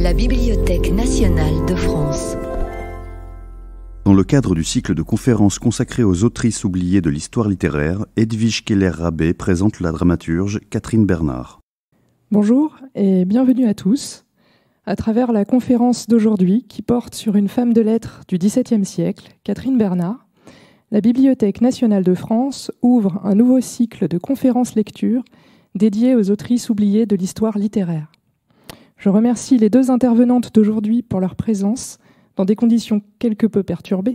La Bibliothèque nationale de France. Dans le cadre du cycle de conférences consacré aux autrices oubliées de l'histoire littéraire, Edwige Keller-Rabé présente la dramaturge Catherine Bernard. Bonjour et bienvenue à tous. À travers la conférence d'aujourd'hui qui porte sur une femme de lettres du XVIIe siècle, Catherine Bernard, la Bibliothèque nationale de France ouvre un nouveau cycle de conférences-lectures dédiées aux autrices oubliées de l'histoire littéraire. Je remercie les deux intervenantes d'aujourd'hui pour leur présence dans des conditions quelque peu perturbées,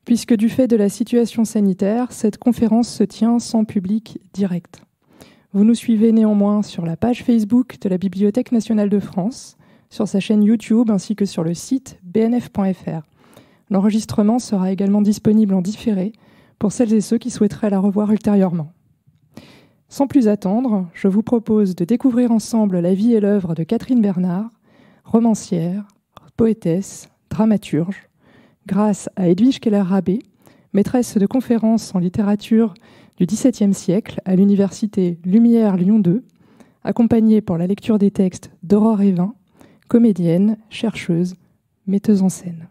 puisque du fait de la situation sanitaire, cette conférence se tient sans public direct. Vous nous suivez néanmoins sur la page Facebook de la Bibliothèque nationale de France, sur sa chaîne YouTube ainsi que sur le site bnf.fr. L'enregistrement sera également disponible en différé pour celles et ceux qui souhaiteraient la revoir ultérieurement. Sans plus attendre, je vous propose de découvrir ensemble la vie et l'œuvre de Catherine Bernard, romancière, poétesse, dramaturge, grâce à Edwige Keller-Rabé, maîtresse de conférences en littérature du XVIIe siècle à l'université Lumière Lyon 2, accompagnée pour la lecture des textes d'Aurore Évin, comédienne, chercheuse, metteuse en scène.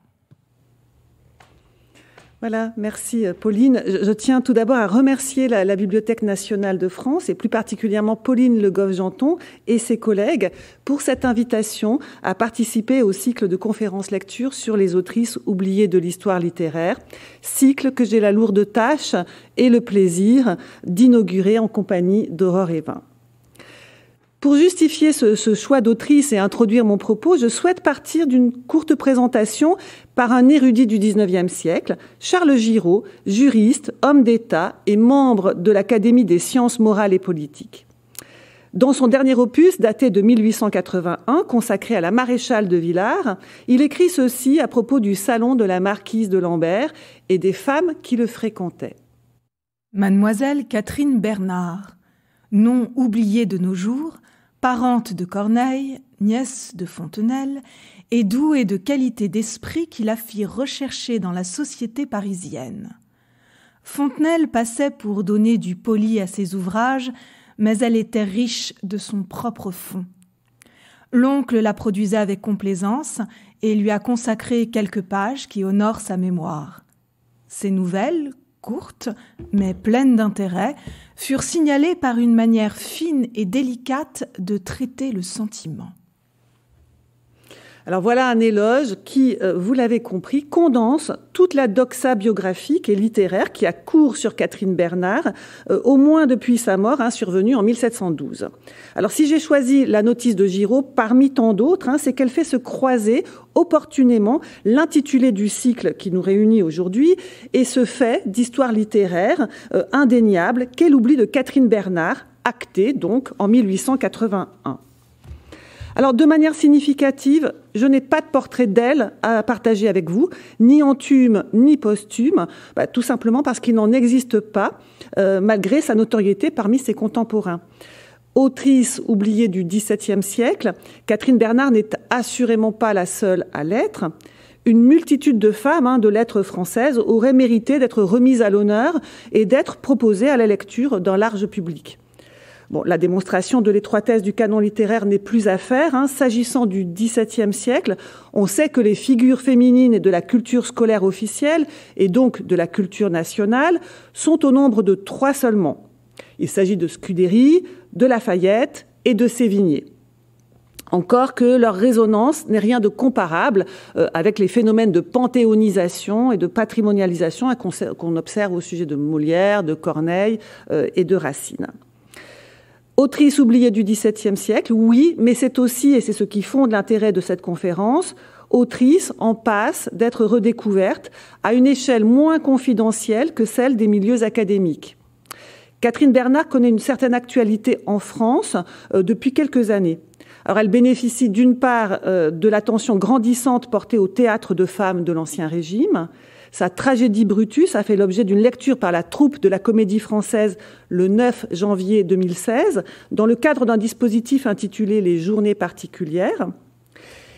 Voilà, merci Pauline. Je tiens tout d'abord à remercier la Bibliothèque nationale de France et plus particulièrement Pauline Le Goff-Janton et ses collègues pour cette invitation à participer au cycle de conférences lectures sur les autrices oubliées de l'histoire littéraire, cycle que j'ai la lourde tâche et le plaisir d'inaugurer en compagnie d'Aurore Évin. Pour justifier ce choix d'autrice et introduire mon propos, je souhaite partir d'une courte présentation par un érudit du XIXe siècle, Charles Giraud, juriste, homme d'État et membre de l'Académie des sciences morales et politiques. Dans son dernier opus, daté de 1881, consacré à la maréchale de Villars, il écrit ceci à propos du salon de la marquise de Lambert et des femmes qui le fréquentaient. Mademoiselle Catherine Bernard, nom oublié de nos jours, parente de Corneille, nièce de Fontenelle, et douée de qualités d'esprit qui la fit rechercher dans la société parisienne. Fontenelle passait pour donner du poli à ses ouvrages, mais elle était riche de son propre fond. L'oncle la produisait avec complaisance et lui a consacré quelques pages qui honorent sa mémoire. Ses nouvelles, courtes, mais pleines d'intérêt, furent signalées par une manière fine et délicate de traiter le sentiment. Alors voilà un éloge qui, vous l'avez compris, condense toute la doxa biographique et littéraire qui a cours sur Catherine Bernard, au moins depuis sa mort, survenue en 1712. Alors si j'ai choisi la notice de Giraud parmi tant d'autres, c'est qu'elle fait se croiser opportunément l'intitulé du cycle qui nous réunit aujourd'hui et ce fait d'histoire littéraire indéniable qu'est l'oubli de Catherine Bernard, acté donc en 1881. Alors, de manière significative, je n'ai pas de portrait d'elle à partager avec vous, ni anthume, ni posthume, tout simplement parce qu'il n'en existe pas, malgré sa notoriété parmi ses contemporains. Autrice oubliée du XVIIe siècle, Catherine Bernard n'est assurément pas la seule à l'être. Une multitude de femmes de lettres françaises auraient mérité d'être remises à l'honneur et d'être proposées à la lecture d'un large public. Bon, la démonstration de l'étroitesse du canon littéraire n'est plus à faire. S'agissant du XVIIe siècle, on sait que les figures féminines de la culture scolaire officielle, et donc de la culture nationale, sont au nombre de 3 seulement. Il s'agit de Scudéry, de Lafayette et de Sévigné. Encore que leur résonance n'est rien de comparable avec les phénomènes de panthéonisation et de patrimonialisation qu'on observe au sujet de Molière, de Corneille et de Racine. Autrice oubliée du XVIIe siècle, oui, mais c'est aussi, et c'est ce qui fonde l'intérêt de cette conférence, autrice en passe d'être redécouverte à une échelle moins confidentielle que celle des milieux académiques. Catherine Bernard connaît une certaine actualité en France depuis quelques années. Alors, elle bénéficie d'une part de l'attention grandissante portée au théâtre de femmes de l'Ancien Régime. Sa tragédie Brutus a fait l'objet d'une lecture par la troupe de la Comédie Française le 9 janvier 2016, dans le cadre d'un dispositif intitulé « Les Journées particulières ».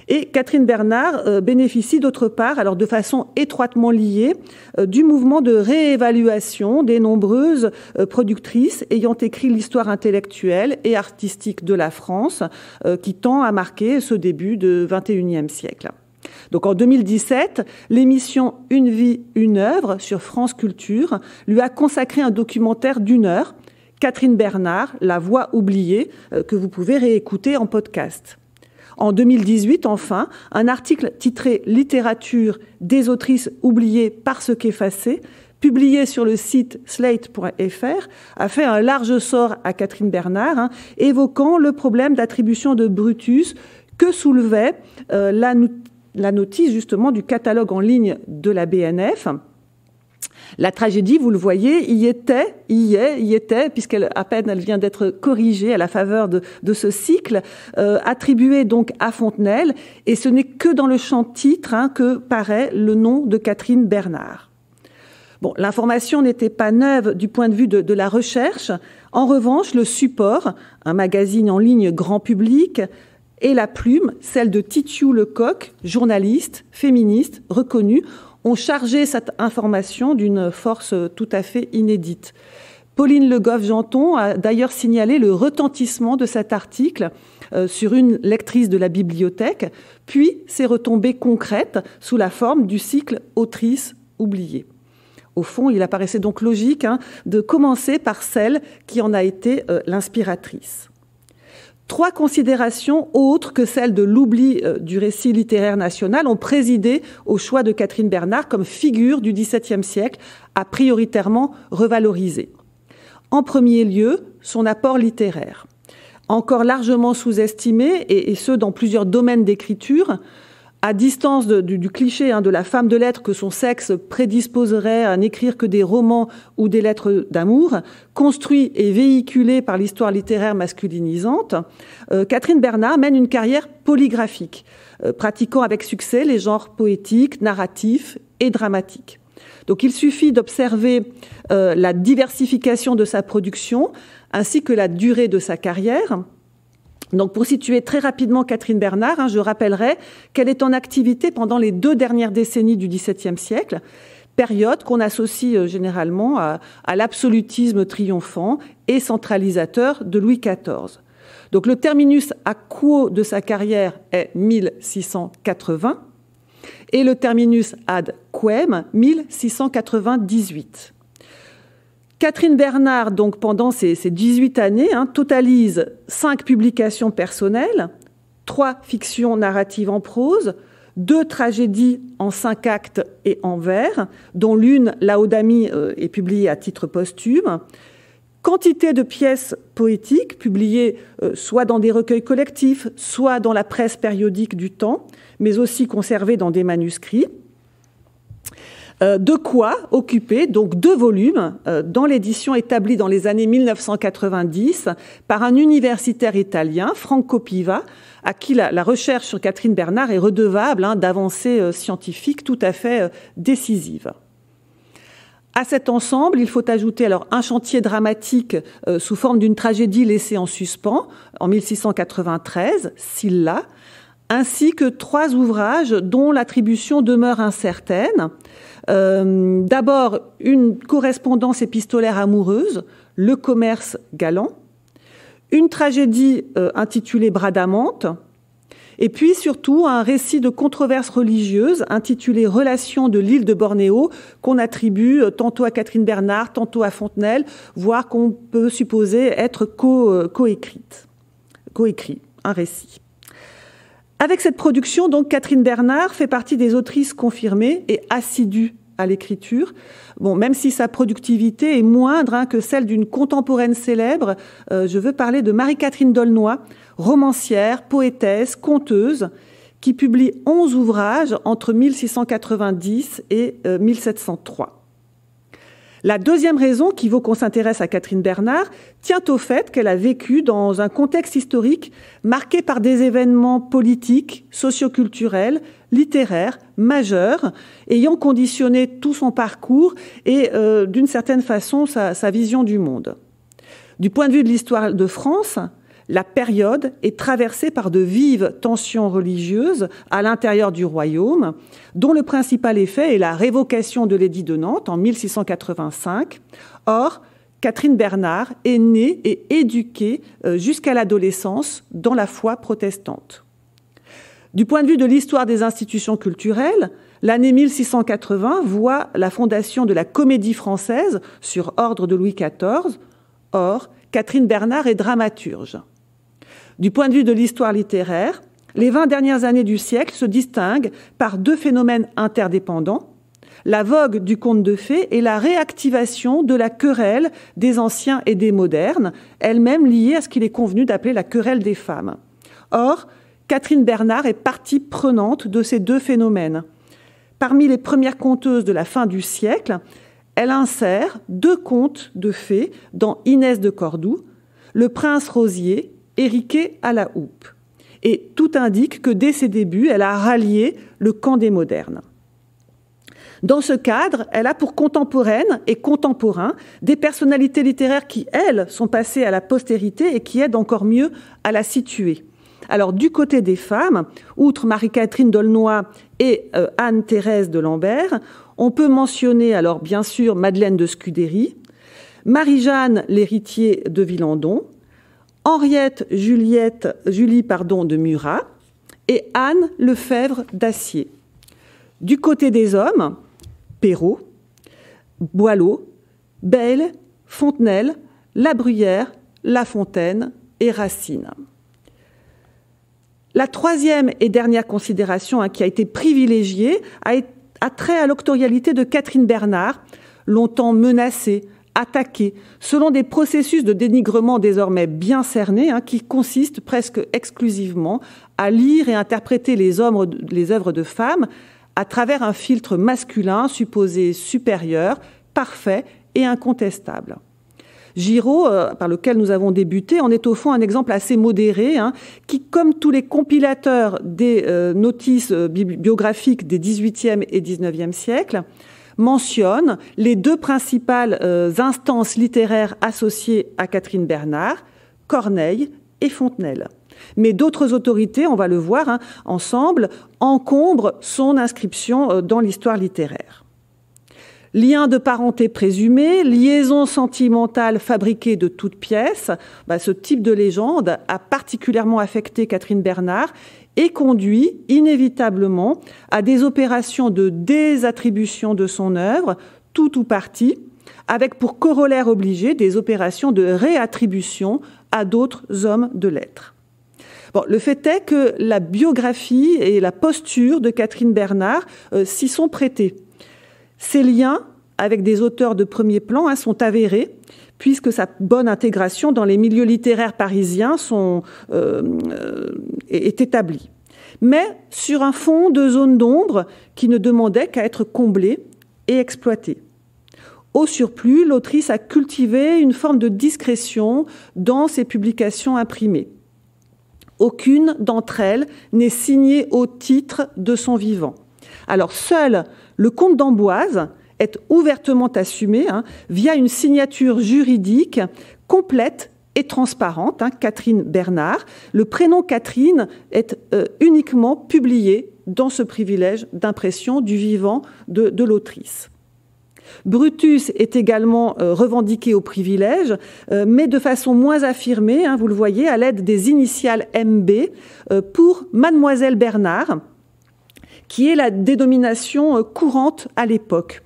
Et Catherine Bernard bénéficie d'autre part, alors de façon étroitement liée, du mouvement de réévaluation des nombreuses productrices ayant écrit l'histoire intellectuelle et artistique de la France, qui tend à marquer ce début du XXIe siècle. Donc en 2017, l'émission Une vie, une œuvre sur France Culture lui a consacré un documentaire d'1 heure, Catherine Bernard, La voix oubliée, que vous pouvez réécouter en podcast. En 2018, enfin, un article titré « Littérature des autrices oubliées parce qu'effacées », publié sur le site slate.fr, a fait un large sort à Catherine Bernard, évoquant le problème d'attribution de Brutus que soulevait la notice justement du catalogue en ligne de la BNF. La tragédie, vous le voyez, y était, puisqu'elle elle vient d'être corrigée à la faveur de ce cycle, attribuée donc à Fontenelle, et ce n'est que dans le champ titre que paraît le nom de Catherine Bernard. Bon, l'information n'était pas neuve du point de vue de la recherche. En revanche, le support, un magazine en ligne grand public, et la plume, celle de Titiou Lecoq, journaliste, féministe, reconnue, ont chargé cette information d'une force tout à fait inédite. Pauline Le Goff-Janton a d'ailleurs signalé le retentissement de cet article sur une lectrice de la bibliothèque, puis ses retombées concrètes sous la forme du cycle « Autrice oubliée ». Au fond, il apparaissait donc logique de commencer par celle qui en a été l'inspiratrice. 3 considérations autres que celles de l'oubli du récit littéraire national ont présidé au choix de Catherine Bernard comme figure du XVIIe siècle à prioritairement revaloriser. En premier lieu, son apport littéraire. Encore largement sous-estimé, et ce dans plusieurs domaines d'écriture, à distance du cliché de la femme de lettres que son sexe prédisposerait à n'écrire que des romans ou des lettres d'amour, construit et véhiculé par l'histoire littéraire masculinisante, Catherine Bernard mène une carrière polygraphique, pratiquant avec succès les genres poétiques, narratifs et dramatiques. Donc il suffit d'observer la diversification de sa production ainsi que la durée de sa carrière. Donc, pour situer très rapidement Catherine Bernard, je rappellerai qu'elle est en activité pendant les 2 dernières décennies du XVIIe siècle, période qu'on associe généralement à l'absolutisme triomphant et centralisateur de Louis XIV. Donc, le terminus a quo de sa carrière est 1680 et le terminus ad quem 1698. Catherine Bernard, donc pendant ces 18 années, totalise 5 publications personnelles, 3 fictions narratives en prose, 2 tragédies en 5 actes et en vers, dont l'une, Laodamie, est publiée à titre posthume, quantité de pièces poétiques publiées soit dans des recueils collectifs, soit dans la presse périodique du temps, mais aussi conservées dans des manuscrits. De quoi occuper donc 2 volumes dans l'édition établie dans les années 1990 par un universitaire italien, Franco Piva, à qui la recherche sur Catherine Bernard est redevable d'avancées scientifiques tout à fait décisives. À cet ensemble, il faut ajouter alors un chantier dramatique sous forme d'une tragédie laissée en suspens en 1693, Scylla, ainsi que 3 ouvrages dont l'attribution demeure incertaine. D'abord, une correspondance épistolaire amoureuse, Le commerce galant, une tragédie intitulée Bradamante, et puis surtout un récit de controverses religieuses intitulé Relations de l'île de Bornéo, qu'on attribue tantôt à Catherine Bernard, tantôt à Fontenelle, voire qu'on peut supposer être coécrit, un récit. Avec cette production, donc, Catherine Bernard fait partie des autrices confirmées et assidues à l'écriture. Bon, même si sa productivité est moindre que celle d'une contemporaine célèbre, je veux parler de Marie-Catherine d'Aulnoy, romancière, poétesse, conteuse, qui publie 11 ouvrages entre 1690 et 1703. La deuxième raison qui vaut qu'on s'intéresse à Catherine Bernard tient au fait qu'elle a vécu dans un contexte historique marqué par des événements politiques, socioculturels, littéraires, majeurs, ayant conditionné tout son parcours et, d'une certaine façon, sa vision du monde. Du point de vue de l'histoire de France, La période est traversée par de vives tensions religieuses à l'intérieur du royaume, dont le principal effet est la révocation de l'édit de Nantes en 1685. Or, Catherine Bernard est née et éduquée jusqu'à l'adolescence dans la foi protestante. Du point de vue de l'histoire des institutions culturelles, l'année 1680 voit la fondation de la Comédie Française sur ordre de Louis XIV. Or, Catherine Bernard est dramaturge. Du point de vue de l'histoire littéraire, les 20 dernières années du siècle se distinguent par deux phénomènes interdépendants, la vogue du conte de fées et la réactivation de la querelle des anciens et des modernes, elle-même liée à ce qu'il est convenu d'appeler la querelle des femmes. Or, Catherine Bernard est partie prenante de ces deux phénomènes. Parmi les premières conteuses de la fin du siècle, elle insère deux contes de fées dans Inès de Cordoue, Le Prince Rosier et Riquet à la houppe. Et tout indique que dès ses débuts, elle a rallié le camp des modernes. Dans ce cadre, elle a pour contemporaines et contemporains des personnalités littéraires qui, elles, sont passées à la postérité et qui aident encore mieux à la situer. Alors, du côté des femmes, outre Marie-Catherine d'Aulnoy et Anne-Thérèse de Lambert, on peut mentionner, alors bien sûr, Madeleine de Scudéry, Marie-Jeanne l'héritier de Villandon, Henriette Julie de Murat et Anne Lefèvre d'Acier. Du côté des hommes, Perrault, Boileau, Bayle, Fontenelle, La Bruyère, La Fontaine et Racine. La troisième et dernière considération qui a été privilégiée a trait à l'octorialité de Catherine Bernard, longtemps menacée, attaquée, selon des processus de dénigrement désormais bien cernés, qui consistent presque exclusivement à lire et interpréter les œuvres de femmes à travers un filtre masculin supposé supérieur, parfait et incontestable. Giraud, par lequel nous avons débuté, en est au fond un exemple assez modéré, qui, comme tous les compilateurs des notices biographiques des XVIIIe et XIXe siècles, mentionne les deux principales instances littéraires associées à Catherine Bernard, Corneille et Fontenelle. Mais d'autres autorités, on va le voir ensemble, encombrent son inscription dans l'histoire littéraire. Lien de parenté présumé, liaison sentimentale fabriquée de toutes pièces, ce type de légende a particulièrement affecté Catherine Bernard et conduit inévitablement à des opérations de désattribution de son œuvre, tout ou partie, avec pour corollaire obligé des opérations de réattribution à d'autres hommes de lettres. Le fait est que la biographie et la posture de Catherine Bernard s'y sont prêtées. Ces liens avec des auteurs de premier plan sont avérés, puisque sa bonne intégration dans les milieux littéraires parisiens est établie. Mais sur un fond de zone d'ombre qui ne demandait qu'à être comblé et exploité. Au surplus, l'autrice a cultivé une forme de discrétion dans ses publications imprimées. Aucune d'entre elles n'est signée au titre de son vivant. Alors seul le comte d'Amboise est ouvertement assumé via une signature juridique complète et transparente, Catherine Bernard. Le prénom Catherine est uniquement publié dans ce privilège d'impression du vivant de l'autrice. Brutus est également revendiqué au privilège, mais de façon moins affirmée, vous le voyez, à l'aide des initiales MB pour Mademoiselle Bernard, qui est la dénomination courante à l'époque.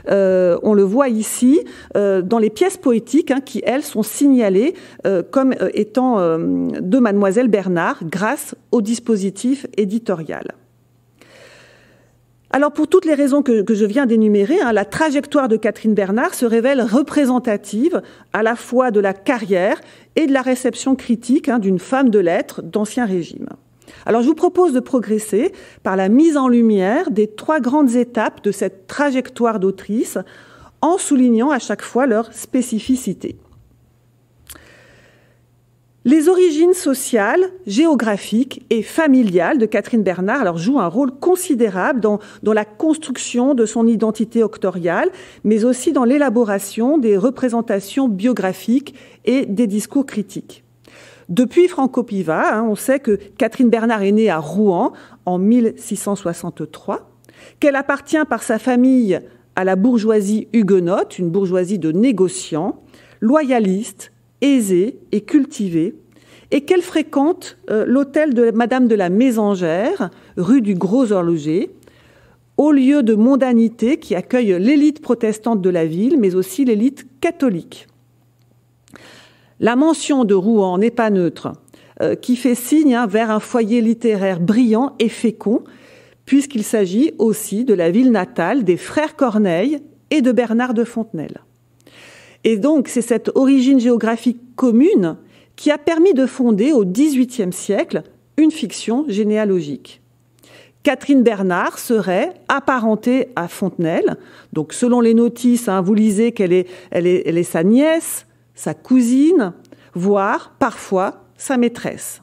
On le voit ici dans les pièces poétiques qui, elles, sont signalées comme étant de Mademoiselle Bernard grâce au dispositif éditorial. Alors, pour toutes les raisons que je viens d'énumérer, la trajectoire de Catherine Bernard se révèle représentative à la fois de la carrière et de la réception critique d'une femme de lettres d'Ancien Régime. Alors, je vous propose de progresser par la mise en lumière des trois grandes étapes de cette trajectoire d'autrice, en soulignant à chaque fois leur spécificité. Les origines sociales, géographiques et familiales de Catherine Bernard jouent un rôle considérable dans la construction de son identité octoriale, mais aussi dans l'élaboration des représentations biographiques et des discours critiques. Depuis Franco Piva, on sait que Catherine Bernard est née à Rouen en 1663, qu'elle appartient par sa famille à la bourgeoisie huguenote, une bourgeoisie de négociants, loyaliste, aisée et cultivée, et qu'elle fréquente l'hôtel de Madame de la Mésangère, rue du Gros Horloger, haut lieu de mondanité qui accueille l'élite protestante de la ville, mais aussi l'élite catholique. La mention de Rouen n'est pas neutre, qui fait signe vers un foyer littéraire brillant et fécond, puisqu'il s'agit aussi de la ville natale des frères Corneille et de Bernard de Fontenelle. Et donc, c'est cette origine géographique commune qui a permis de fonder au XVIIIe siècle une fiction généalogique. Catherine Bernard serait apparentée à Fontenelle. Donc, selon les notices, vous lisez qu'elle est sa nièce, sa cousine, voire parfois sa maîtresse.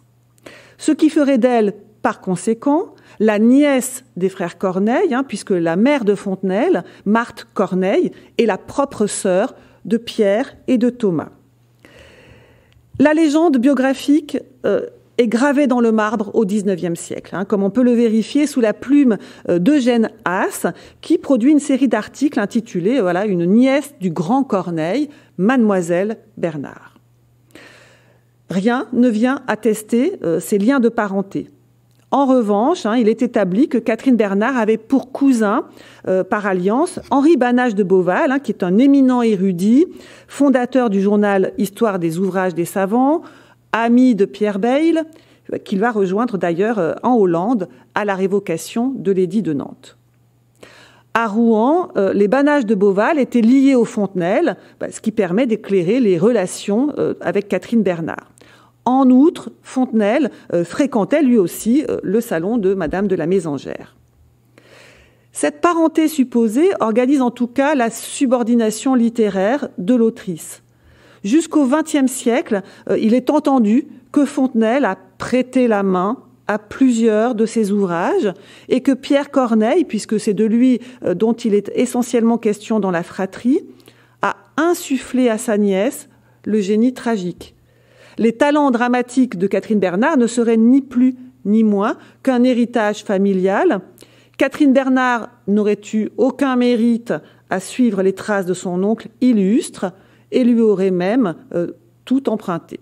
Ce qui ferait d'elle, par conséquent, la nièce des frères Corneille, puisque la mère de Fontenelle, Marthe Corneille, est la propre sœur de Pierre et de Thomas. La légende biographique est gravée dans le marbre au XIXe siècle, comme on peut le vérifier sous la plume d'Eugène Haas, qui produit une série d'articles intitulés « Une nièce du grand Corneille, Mademoiselle Bernard ». Rien ne vient attester ces liens de parenté. En revanche, il est établi que Catherine Bernard avait pour cousin, par alliance, Henri Banage de Beauval, qui est un éminent érudit, fondateur du journal Histoire des ouvrages des savants, ami de Pierre Bayle, qu'il va rejoindre d'ailleurs en Hollande à la révocation de l'édit de Nantes. À Rouen, les Banage de Beauval étaient liés aux Fontenelle, ce qui permet d'éclairer les relations avec Catherine Bernard. En outre, Fontenelle fréquentait lui aussi le salon de Madame de la Mésangère. Cette parenté supposée organise en tout cas la subordination littéraire de l'autrice. Jusqu'au XXe siècle, il est entendu que Fontenelle a prêté la main à plusieurs de ses ouvrages et que Pierre Corneille, puisque c'est de lui dont il est essentiellement question dans La Fratrie, a insufflé à sa nièce le génie tragique. Les talents dramatiques de Catherine Bernard ne seraient ni plus ni moins qu'un héritage familial. Catherine Bernard n'aurait eu aucun mérite à suivre les traces de son oncle illustre et lui aurait même tout emprunté.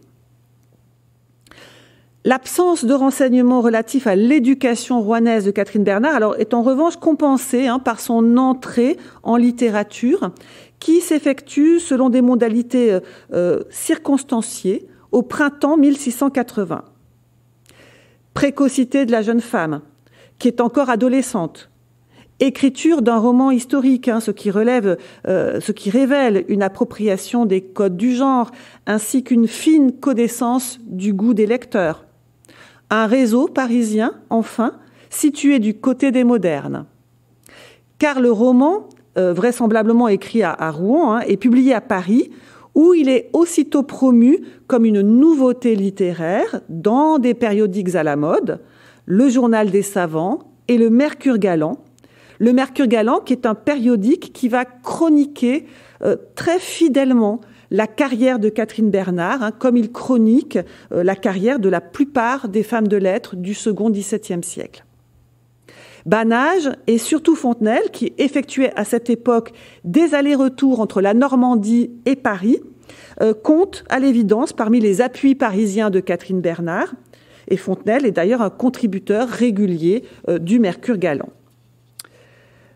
L'absence de renseignements relatifs à l'éducation rouennaise de Catherine Bernard est en revanche compensée par son entrée en littérature qui s'effectue selon des modalités circonstanciées au printemps 1680. Précocité de la jeune femme, qui est encore adolescente. Écriture d'un roman historique, ce qui révèle une appropriation des codes du genre, ainsi qu'une fine connaissance du goût des lecteurs. Un réseau parisien, enfin, situé du côté des modernes. Car le roman, vraisemblablement écrit à Rouen, est publié à Paris, où il est aussitôt promu comme une nouveauté littéraire dans des périodiques à la mode, le Journal des Savants et le Mercure Galant. Le Mercure Galant qui est un périodique qui va chroniquer très fidèlement la carrière de Catherine Bernard, comme il chronique la carrière de la plupart des femmes de lettres du second XVIIe siècle. Banage et surtout Fontenelle, qui effectuait à cette époque des allers-retours entre la Normandie et Paris, comptent à l'évidence parmi les appuis parisiens de Catherine Bernard. Et Fontenelle est d'ailleurs un contributeur régulier du Mercure Galant.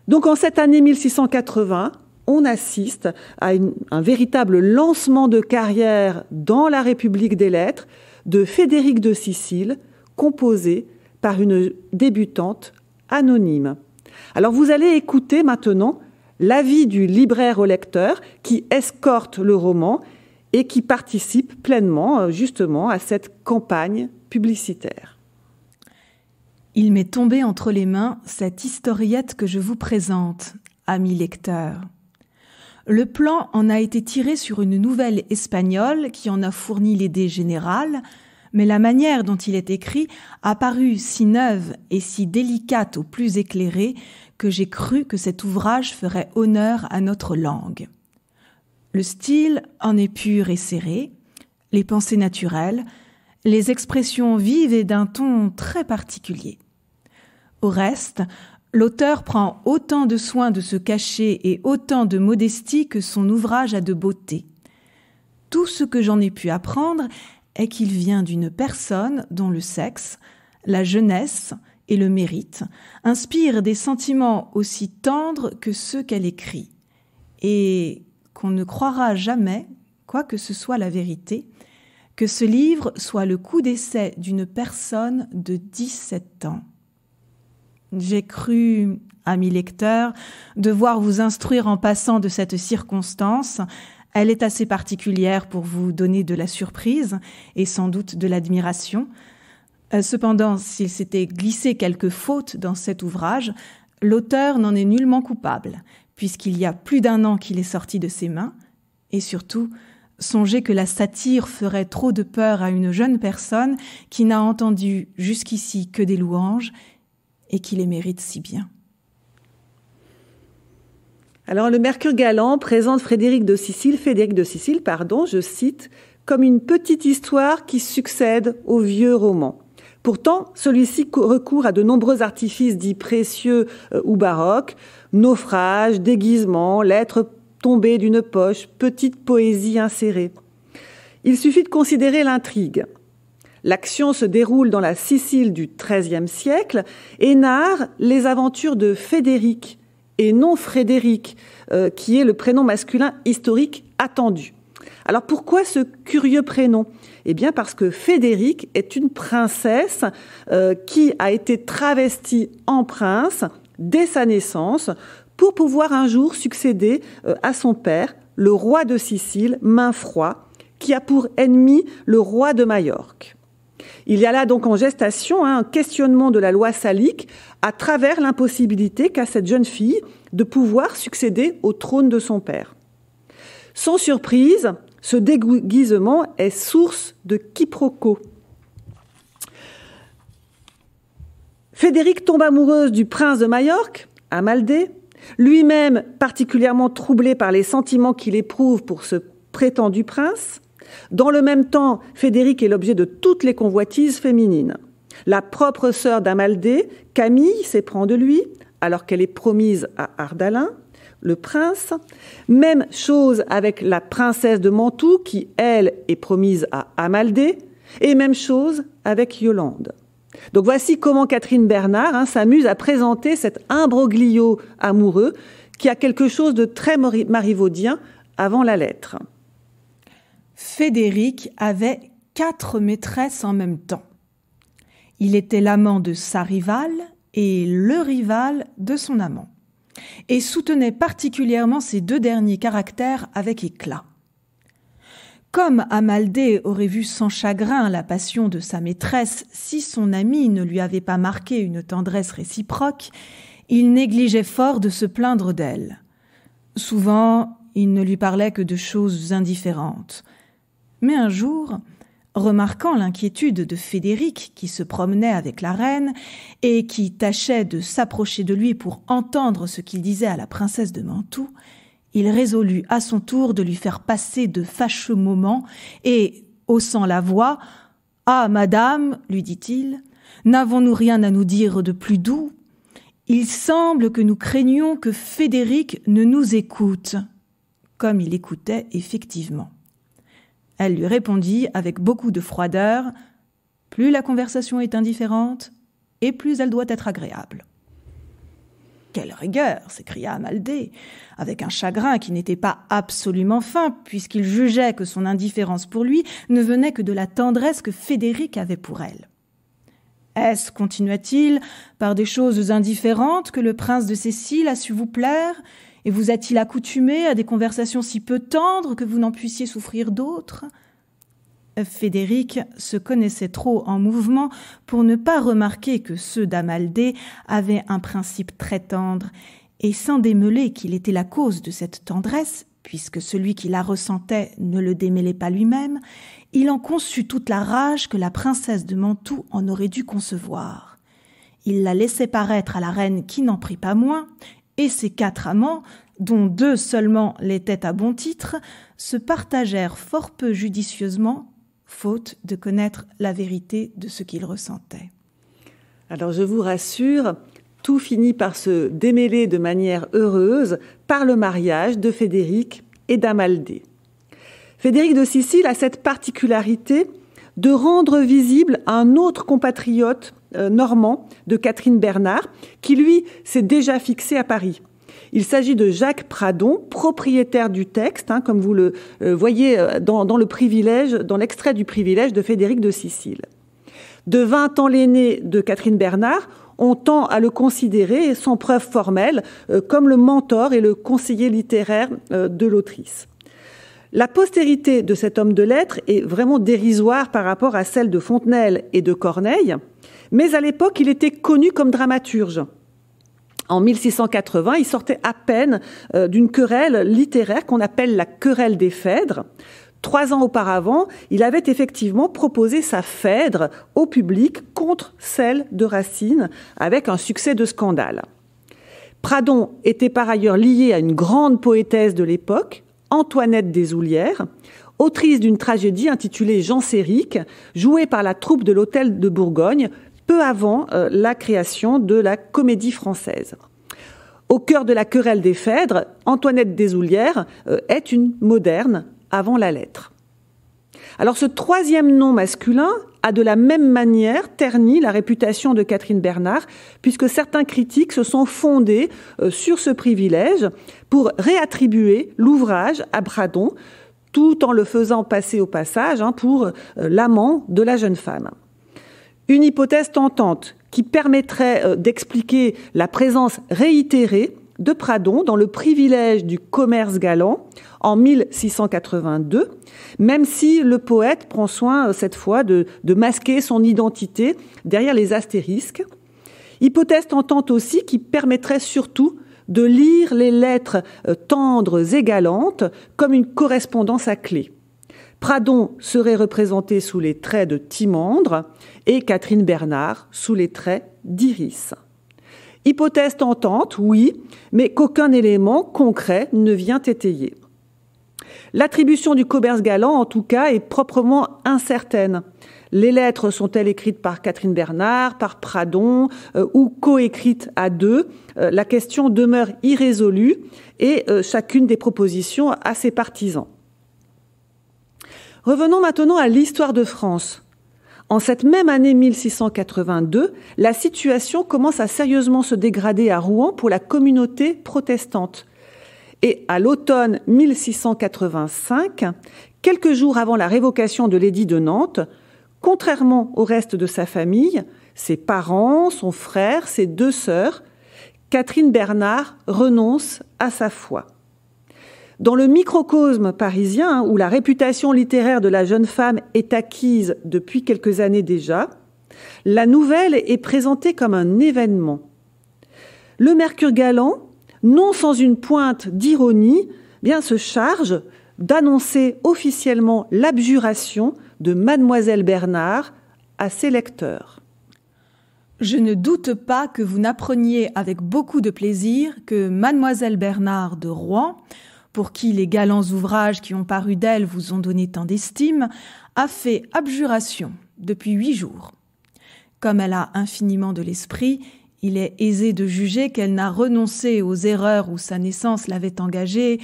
Donc en cette année 1680, on assiste à un véritable lancement de carrière dans la République des Lettres de Frédéric de Sicile, composé par une débutante anonyme. Alors vous allez écouter maintenant l'avis du libraire au lecteur qui escorte le roman et qui participe pleinement justement à cette campagne publicitaire. Il m'est tombé entre les mains cette historiette que je vous présente, amis lecteurs. Le plan en a été tiré sur une nouvelle espagnole qui en a fourni l'idée générale, mais la manière dont il est écrit a paru si neuve et si délicate aux plus éclairés que j'ai cru que cet ouvrage ferait honneur à notre langue. Le style en est pur et serré, les pensées naturelles, les expressions vives et d'un ton très particulier. Au reste, l'auteur prend autant de soin de se cacher et autant de modestie que son ouvrage a de beauté. Tout ce que j'en ai pu apprendre est qu'il vient d'une personne dont le sexe, la jeunesse et le mérite inspirent des sentiments aussi tendres que ceux qu'elle écrit, et qu'on ne croira jamais, quoi que ce soit la vérité, que ce livre soit le coup d'essai d'une personne de 17 ans. J'ai cru, amis lecteurs, devoir vous instruire en passant de cette circonstance. Elle est assez particulière pour vous donner de la surprise et sans doute de l'admiration. Cependant, s'il s'était glissé quelques fautes dans cet ouvrage, l'auteur n'en est nullement coupable, puisqu'il y a plus d'1 an qu'il est sorti de ses mains, et surtout, songez que la satire ferait trop de peur à une jeune personne qui n'a entendu jusqu'ici que des louanges et qui les mérite si bien. Alors, le Mercure galant présente Frédéric de Sicile, je cite, comme une petite histoire qui succède au vieux roman. Pourtant, celui-ci recourt à de nombreux artifices dits précieux ou baroques, naufrages, déguisements, lettres tombées d'une poche, petite poésie insérée. Il suffit de considérer l'intrigue. L'action se déroule dans la Sicile du XIIIe siècle et narre les aventures de Fédéric, et non Frédéric, qui est le prénom masculin historique attendu. Alors pourquoi ce curieux prénom ? Eh bien parce que Fédéric est une princesse qui a été travestie en prince dès sa naissance pour pouvoir un jour succéder à son père, le roi de Sicile, Mainfroi, qui a pour ennemi le roi de Majorque. Il y a là donc en gestation un questionnement de la loi salique à travers l'impossibilité qu'a cette jeune fille de pouvoir succéder au trône de son père. Sans surprise, ce déguisement est source de quiproquos. Fédéric tombe amoureuse du prince de Majorque, Amaldé, lui-même particulièrement troublé par les sentiments qu'il éprouve pour ce prétendu prince. Dans le même temps, Fédéric est l'objet de toutes les convoitises féminines. La propre sœur d'Amaldé, Camille, s'éprend de lui, alors qu'elle est promise à Ardalin, le prince. Même chose avec la princesse de Mantoue, qui, elle, est promise à Amaldé. Et même chose avec Yolande. Donc voici comment Catherine Bernard s'amuse à présenter cet imbroglio amoureux qui a quelque chose de très marivaudien avant la lettre. Fédéric avait 4 maîtresses en même temps. Il était l'amant de sa rivale et le rival de son amant, et soutenait particulièrement ces 2 derniers caractères avec éclat. Comme Amaldé aurait vu sans chagrin la passion de sa maîtresse si son ami ne lui avait pas marqué une tendresse réciproque, il négligeait fort de se plaindre d'elle. Souvent, il ne lui parlait que de choses indifférentes. Mais un jour, remarquant l'inquiétude de Fédéric qui se promenait avec la reine et qui tâchait de s'approcher de lui pour entendre ce qu'il disait à la princesse de Mantoue, il résolut à son tour de lui faire passer de fâcheux moments et, haussant la voix, « Ah, madame, lui dit-il, n'avons-nous rien à nous dire de plus doux ? Il semble que nous craignions que Fédéric ne nous écoute. » Comme il écoutait effectivement. Elle lui répondit avec beaucoup de froideur « Plus la conversation est indifférente, et plus elle doit être agréable. » Quelle rigueur, s'écria Amaldé, avec un chagrin qui n'était pas absolument fin, puisqu'il jugeait que son indifférence pour lui ne venait que de la tendresse que Fédéric avait pour elle. Est-ce, continua-t-il, par des choses indifférentes que le prince de Sicile a su vous plaire, et vous a-t-il accoutumé à des conversations si peu tendres que vous n'en puissiez souffrir d'autres ? Fédéric se connaissait trop en mouvement pour ne pas remarquer que ceux d'Amaldé avaient un principe très tendre, et sans démêler qu'il était la cause de cette tendresse, puisque celui qui la ressentait ne le démêlait pas lui-même, il en conçut toute la rage que la princesse de Mantoue en aurait dû concevoir. Il la laissait paraître à la reine qui n'en prit pas moins, et ses 4 amants, dont 2 seulement l'étaient à bon titre, se partagèrent fort peu judicieusement faute de connaître la vérité de ce qu'il ressentait. Alors je vous rassure, tout finit par se démêler de manière heureuse par le mariage de Frédéric et d'Amaldée. Frédéric de Sicile a cette particularité de rendre visible un autre compatriote normand de Catherine Bernard, qui lui s'est déjà fixé à Paris. Il s'agit de Jacques Pradon, propriétaire du texte, comme vous le voyez dans le privilège, dans l'extrait du privilège de Frédéric de Sicile. De 20 ans l'aîné de Catherine Bernard, on tend à le considérer, sans preuve formelle, comme le mentor et le conseiller littéraire de l'autrice. La postérité de cet homme de lettres est vraiment dérisoire par rapport à celle de Fontenelle et de Corneille, mais à l'époque, il était connu comme dramaturge. En 1680, il sortait à peine d'une querelle littéraire qu'on appelle la querelle des Phèdres. 3 ans auparavant, il avait effectivement proposé sa Phèdre au public contre celle de Racine, avec un succès de scandale. Pradon était par ailleurs lié à une grande poétesse de l'époque, Antoinette Deshoulières, autrice d'une tragédie intitulée Jean Séric, jouée par la troupe de l'Hôtel de Bourgogne, peu avant la création de la Comédie Française. Au cœur de la querelle des Phèdres, Antoinette Deshoulières est une moderne avant la lettre. Alors ce troisième nom masculin a de la même manière terni la réputation de Catherine Bernard, puisque certains critiques se sont fondés sur ce privilège pour réattribuer l'ouvrage à Pradon, tout en le faisant passer au passage pour l'amant de la jeune femme. Une hypothèse tentante qui permettrait d'expliquer la présence réitérée de Pradon dans le privilège du commerce galant en 1682, même si le poète prend soin cette fois de masquer son identité derrière les astérisques. Hypothèse tentante aussi qui permettrait surtout de lire les lettres tendres et galantes comme une correspondance à clé. Pradon serait représenté sous les traits de Timandre et Catherine Bernard sous les traits d'Iris. Hypothèse tentante, oui, mais qu'aucun élément concret ne vient étayer. L'attribution du commerce galant, en tout cas, est proprement incertaine. Les lettres sont-elles écrites par Catherine Bernard, par Pradon ou coécrites à deux? La question demeure irrésolue et chacune des propositions a ses partisans. Revenons maintenant à l'histoire de France. En cette même année 1682, la situation commence à sérieusement se dégrader à Rouen pour la communauté protestante. Et à l'automne 1685, quelques jours avant la révocation de l'édit de Nantes, contrairement au reste de sa famille, ses parents, son frère, ses 2 sœurs, Catherine Bernard renonce à sa foi. Dans le microcosme parisien, où la réputation littéraire de la jeune femme est acquise depuis quelques années déjà, la nouvelle est présentée comme un événement. Le Mercure galant, non sans une pointe d'ironie, se charge d'annoncer officiellement l'abjuration de Mademoiselle Bernard à ses lecteurs. Je ne doute pas que vous n'appreniez avec beaucoup de plaisir que Mademoiselle Bernard de Rouen, pour qui les galants ouvrages qui ont paru d'elle vous ont donné tant d'estime, a fait abjuration depuis 8 jours. Comme elle a infiniment de l'esprit, il est aisé de juger qu'elle n'a renoncé aux erreurs où sa naissance l'avait engagée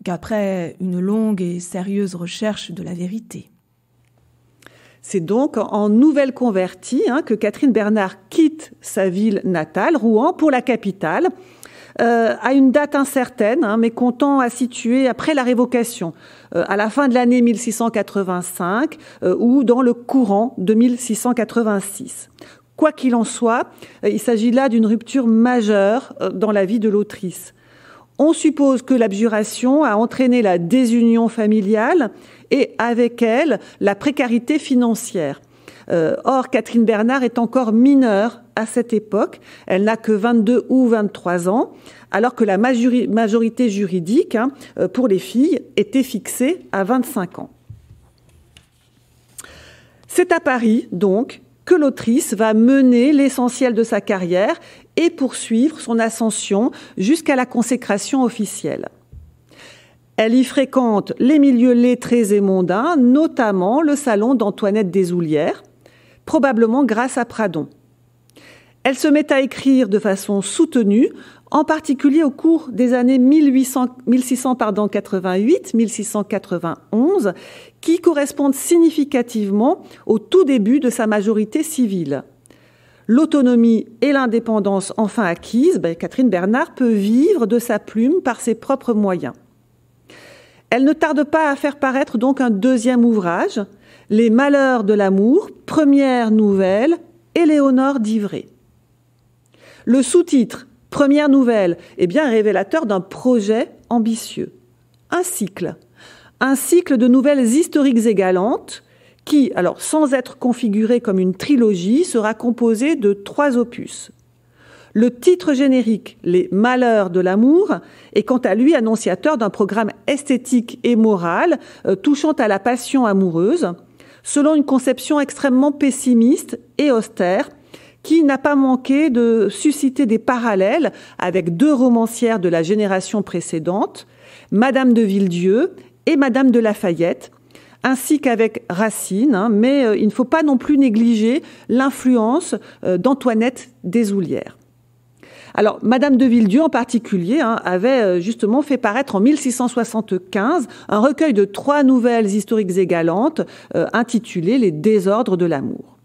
qu'après une longue et sérieuse recherche de la vérité. C'est donc en nouvelle convertie que Catherine Bernard quitte sa ville natale, Rouen, pour la capitale, à une date incertaine, mais comptant à situer après la révocation, à la fin de l'année 1685 ou dans le courant de 1686. Quoi qu'il en soit, il s'agit là d'une rupture majeure dans la vie de l'autrice. On suppose que l'abjuration a entraîné la désunion familiale et avec elle la précarité financière. Or, Catherine Bernard est encore mineure à cette époque. Elle n'a que 22 ou 23 ans, alors que la majorité juridique pour les filles était fixée à 25 ans. C'est à Paris, donc, que l'autrice va mener l'essentiel de sa carrière et poursuivre son ascension jusqu'à la consécration officielle. Elle y fréquente les milieux lettrés et mondains, notamment le salon d'Antoinette Deshoulières, probablement grâce à Pradon. Elle se met à écrire de façon soutenue, en particulier au cours des années 1688-1691, qui correspondent significativement au tout début de sa majorité civile. L'autonomie et l'indépendance enfin acquises, Catherine Bernard peut vivre de sa plume par ses propres moyens. Elle ne tarde pas à faire paraître donc un deuxième ouvrage, Les Malheurs de l'amour, première nouvelle, Éléonore d'Ivray. Le sous-titre, première nouvelle, est bien révélateur d'un projet ambitieux. Un cycle de nouvelles historiques et galantes qui, alors sans être configuré comme une trilogie, sera composé de 3 opus. Le titre générique, Les Malheurs de l'amour, est quant à lui annonciateur d'un programme esthétique et moral touchant à la passion amoureuse, selon une conception extrêmement pessimiste et austère, qui n'a pas manqué de susciter des parallèles avec 2 romancières de la génération précédente, Madame de Villedieu et Madame de Lafayette, ainsi qu'avec Racine, mais il ne faut pas non plus négliger l'influence d'Antoinette Deshoulières. Alors, Madame de Villedieu en particulier avait justement fait paraître en 1675 un recueil de 3 nouvelles historiques et galantes intitulées « Les désordres de l'amour ».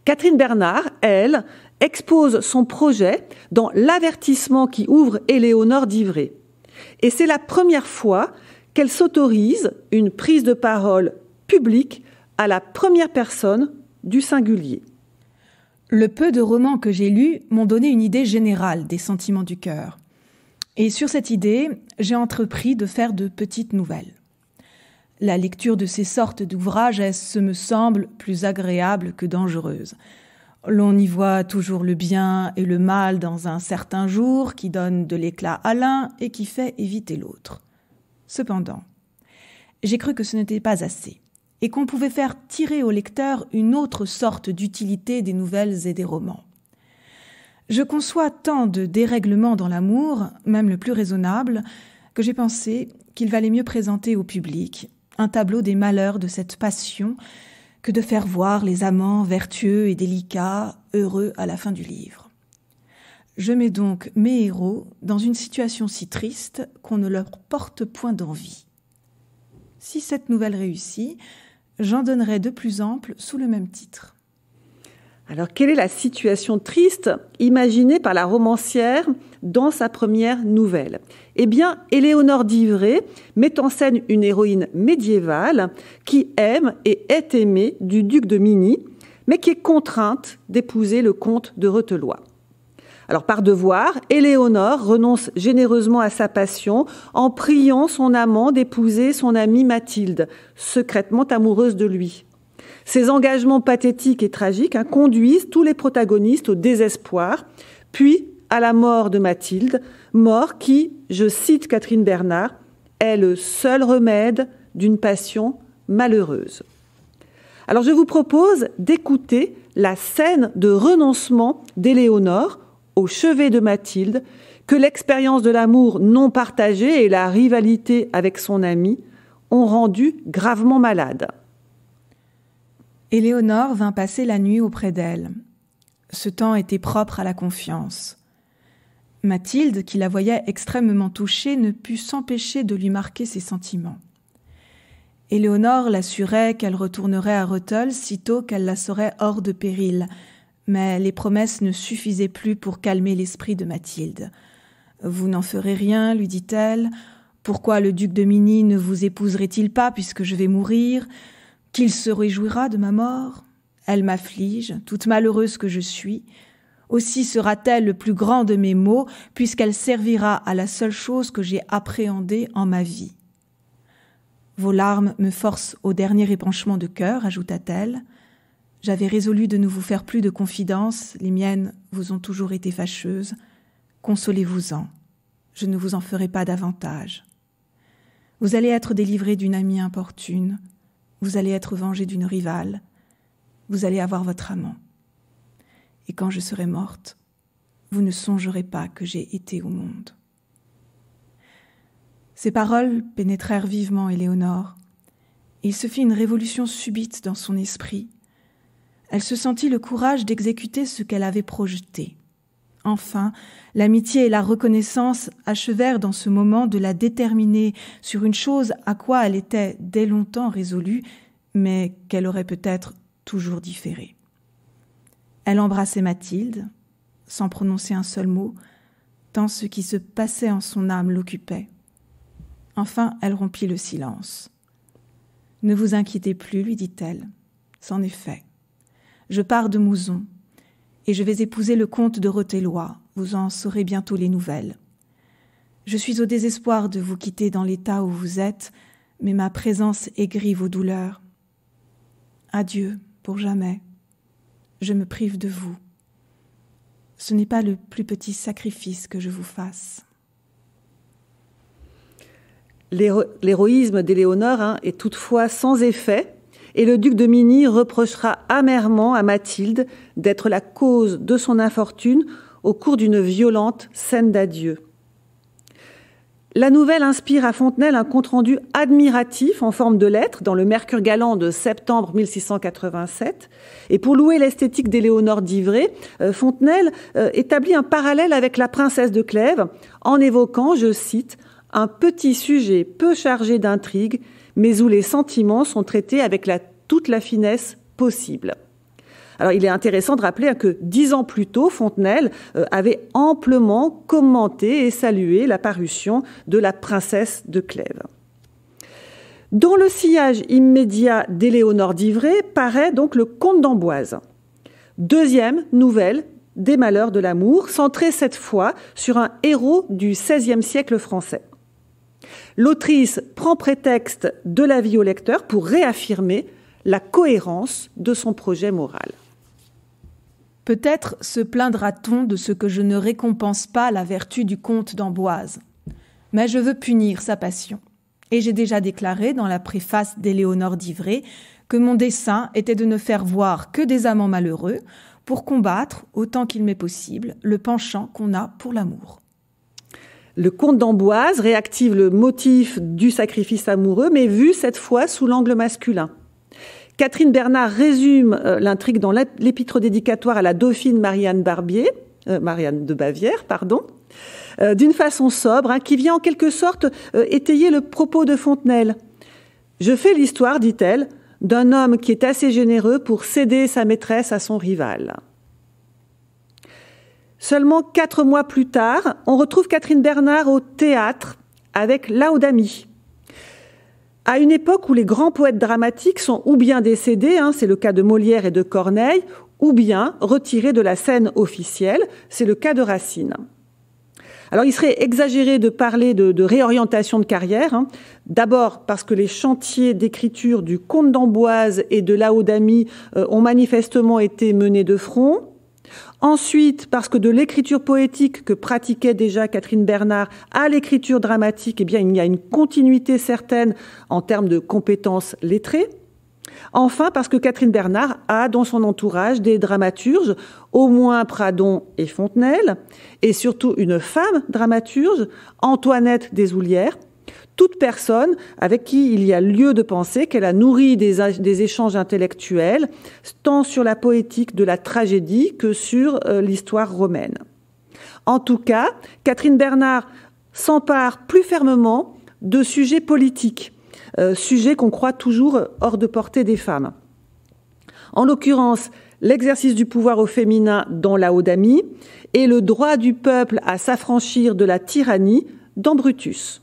Catherine Bernard, elle, expose son projet dans l'avertissement qui ouvre Éléonore d'Ivray. Et c'est la première fois qu'elle s'autorise une prise de parole publique à la première personne du singulier. Le peu de romans que j'ai lus m'ont donné une idée générale des sentiments du cœur. Et sur cette idée, j'ai entrepris de faire de petites nouvelles. La lecture de ces sortes d'ouvrages me semble plus agréable que dangereuse. L'on y voit toujours le bien et le mal dans un certain jour qui donne de l'éclat à l'un et qui fait éviter l'autre. Cependant, j'ai cru que ce n'était pas assez et qu'on pouvait faire tirer au lecteur une autre sorte d'utilité des nouvelles et des romans. Je conçois tant de dérèglements dans l'amour, même le plus raisonnable, que j'ai pensé qu'il valait mieux présenter au public un tableau des malheurs de cette passion que de faire voir les amants vertueux et délicats, heureux à la fin du livre. Je mets donc mes héros dans une situation si triste qu'on ne leur porte point d'envie. Si cette nouvelle réussit, j'en donnerai de plus amples sous le même titre. Alors, quelle est la situation triste imaginée par la romancière dans sa première nouvelle ? Eh bien, Éléonore d'Ivray met en scène une héroïne médiévale qui aime et est aimée du duc de Mini, mais qui est contrainte d'épouser le comte de Rethelois. Alors, par devoir, Éléonore renonce généreusement à sa passion en priant son amant d'épouser son amie Mathilde, secrètement amoureuse de lui. Ces engagements pathétiques et tragiques conduisent tous les protagonistes au désespoir, puis à la mort de Mathilde, mort qui, je cite Catherine Bernard, est le seul remède d'une passion malheureuse. Alors je vous propose d'écouter la scène de renoncement d'Éléonore au chevet de Mathilde, que l'expérience de l'amour non partagé et la rivalité avec son amie ont rendu gravement malade. Éléonore vint passer la nuit auprès d'elle. Ce temps était propre à la confiance. Mathilde, qui la voyait extrêmement touchée, ne put s'empêcher de lui marquer ses sentiments. Éléonore l'assurait qu'elle retournerait à Rethel sitôt qu'elle la saurait hors de péril, mais les promesses ne suffisaient plus pour calmer l'esprit de Mathilde. « Vous n'en ferez rien, lui dit-elle. Pourquoi le duc de Mini ne vous épouserait-il pas puisque je vais mourir ? Qu'il se réjouira de ma mort ? Elle m'afflige, toute malheureuse que je suis. Aussi sera-t-elle le plus grand de mes maux, puisqu'elle servira à la seule chose que j'ai appréhendée en ma vie. Vos larmes me forcent au dernier épanchement de cœur, ajouta-t-elle. J'avais résolu de ne vous faire plus de confidences, les miennes vous ont toujours été fâcheuses. Consolez-vous-en, je ne vous en ferai pas davantage. Vous allez être délivré d'une amie importune, vous allez être vengé d'une rivale, vous allez avoir votre amant. Et quand je serai morte, vous ne songerez pas que j'ai été au monde. Ces paroles pénétrèrent vivement Éléonore. Il se fit une révolution subite dans son esprit. Elle se sentit le courage d'exécuter ce qu'elle avait projeté. Enfin, l'amitié et la reconnaissance achevèrent dans ce moment de la déterminer sur une chose à quoi elle était dès longtemps résolue, mais qu'elle aurait peut-être toujours différé. Elle embrassait Mathilde, sans prononcer un seul mot, tant ce qui se passait en son âme l'occupait. Enfin, elle rompit le silence. « Ne vous inquiétez plus, lui dit-elle. C'en est fait. Je pars de Mouzon, et je vais épouser le comte de Rothelois. Vous en saurez bientôt les nouvelles. Je suis au désespoir de vous quitter dans l'état où vous êtes, mais ma présence aigrit vos douleurs. Adieu, pour jamais. Je me prive de vous. Ce n'est pas le plus petit sacrifice que je vous fasse. » L'héroïsme d'Éléonore est toutefois sans effet, et le duc de Mini reprochera amèrement à Mathilde d'être la cause de son infortune au cours d'une violente scène d'adieu. La nouvelle inspire à Fontenelle un compte-rendu admiratif en forme de lettre dans le Mercure galant de septembre 1687. Et pour louer l'esthétique d'Éléonore d'Ivray, Fontenelle établit un parallèle avec la princesse de Clèves en évoquant, je cite, « un petit sujet peu chargé d'intrigue, mais où les sentiments sont traités avec toute la finesse possible ». Alors, il est intéressant de rappeler que 10 ans plus tôt, Fontenelle avait amplement commenté et salué la parution de la princesse de Clèves. Dans le sillage immédiat d'Éléonore d'Ivray paraît donc le Comte d'Amboise. Deuxième nouvelle des malheurs de l'amour, centrée cette fois sur un héros du XVIe siècle français. L'autrice prend prétexte de la vie au lecteur pour réaffirmer la cohérence de son projet moral. Peut-être se plaindra-t-on de ce que je ne récompense pas la vertu du comte d'Amboise. Mais je veux punir sa passion. Et j'ai déjà déclaré dans la préface d'Éléonore d'Ivray que mon dessein était de ne faire voir que des amants malheureux pour combattre, autant qu'il m'est possible, le penchant qu'on a pour l'amour. Le comte d'Amboise réactive le motif du sacrifice amoureux, mais vu cette fois sous l'angle masculin. Catherine Bernard résume l'intrigue dans l'épître dédicatoire à la dauphine Marianne de Bavière, d'une façon sobre, qui vient en quelque sorte étayer le propos de Fontenelle. « Je fais l'histoire, dit-elle, d'un homme qui est assez généreux pour céder sa maîtresse à son rival. » Seulement 4 mois plus tard, on retrouve Catherine Bernard au théâtre avec Laodamie. À une époque où les grands poètes dramatiques sont ou bien décédés, c'est le cas de Molière et de Corneille, ou bien retirés de la scène officielle, c'est le cas de Racine. Alors il serait exagéré de parler de réorientation de carrière, d'abord parce que les chantiers d'écriture du Comte d'Amboise et de Laodamie ont manifestement été menés de front. Ensuite, parce que de l'écriture poétique que pratiquait déjà Catherine Bernard à l'écriture dramatique, il y a une continuité certaine en termes de compétences lettrées. Enfin, parce que Catherine Bernard a dans son entourage des dramaturges, au moins Pradon et Fontenelle, et surtout une femme dramaturge, Antoinette Desoulières, toute personne avec qui il y a lieu de penser qu'elle a nourri des échanges intellectuels, tant sur la poétique de la tragédie que sur l'histoire romaine. En tout cas, Catherine Bernard s'empare plus fermement de sujets politiques, sujets qu'on croit toujours hors de portée des femmes. En l'occurrence, l'exercice du pouvoir au féminin dans Laodamie et le droit du peuple à s'affranchir de la tyrannie dans Brutus.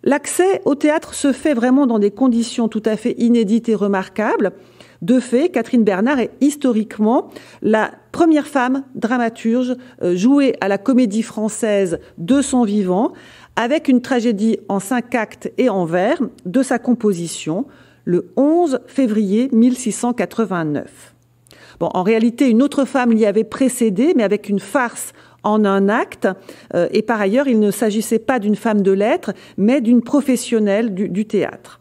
L'accès au théâtre se fait vraiment dans des conditions tout à fait inédites et remarquables. De fait, Catherine Bernard est historiquement la première femme dramaturge jouée à la Comédie Française de son vivant, avec une tragédie en 5 actes et en vers de sa composition, le 11 février 1689. En réalité, une autre femme l'y avait précédée, mais avec une farce en un acte, et par ailleurs, il ne s'agissait pas d'une femme de lettres, mais d'une professionnelle du théâtre.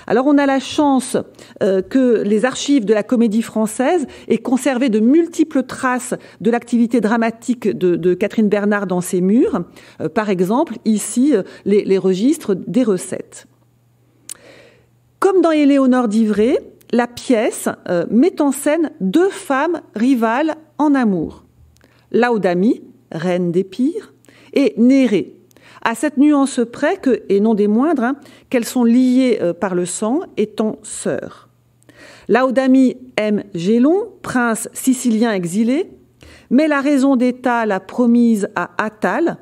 Alors on a la chance que les archives de la Comédie Française aient conservé de multiples traces de l'activité dramatique de Catherine Bernard dans ses murs. Par exemple, ici, les registres des recettes. Comme dans Éléonore d'Ivray, la pièce met en scène deux femmes rivales en amour. Laodamie, reine d'Épire, et Nérée, à cette nuance près que, et non des moindres, qu'elles sont liées par le sang, étant sœurs. Laodamie aime Gélon, prince sicilien exilé, mais la raison d'État l'a promise à Attale.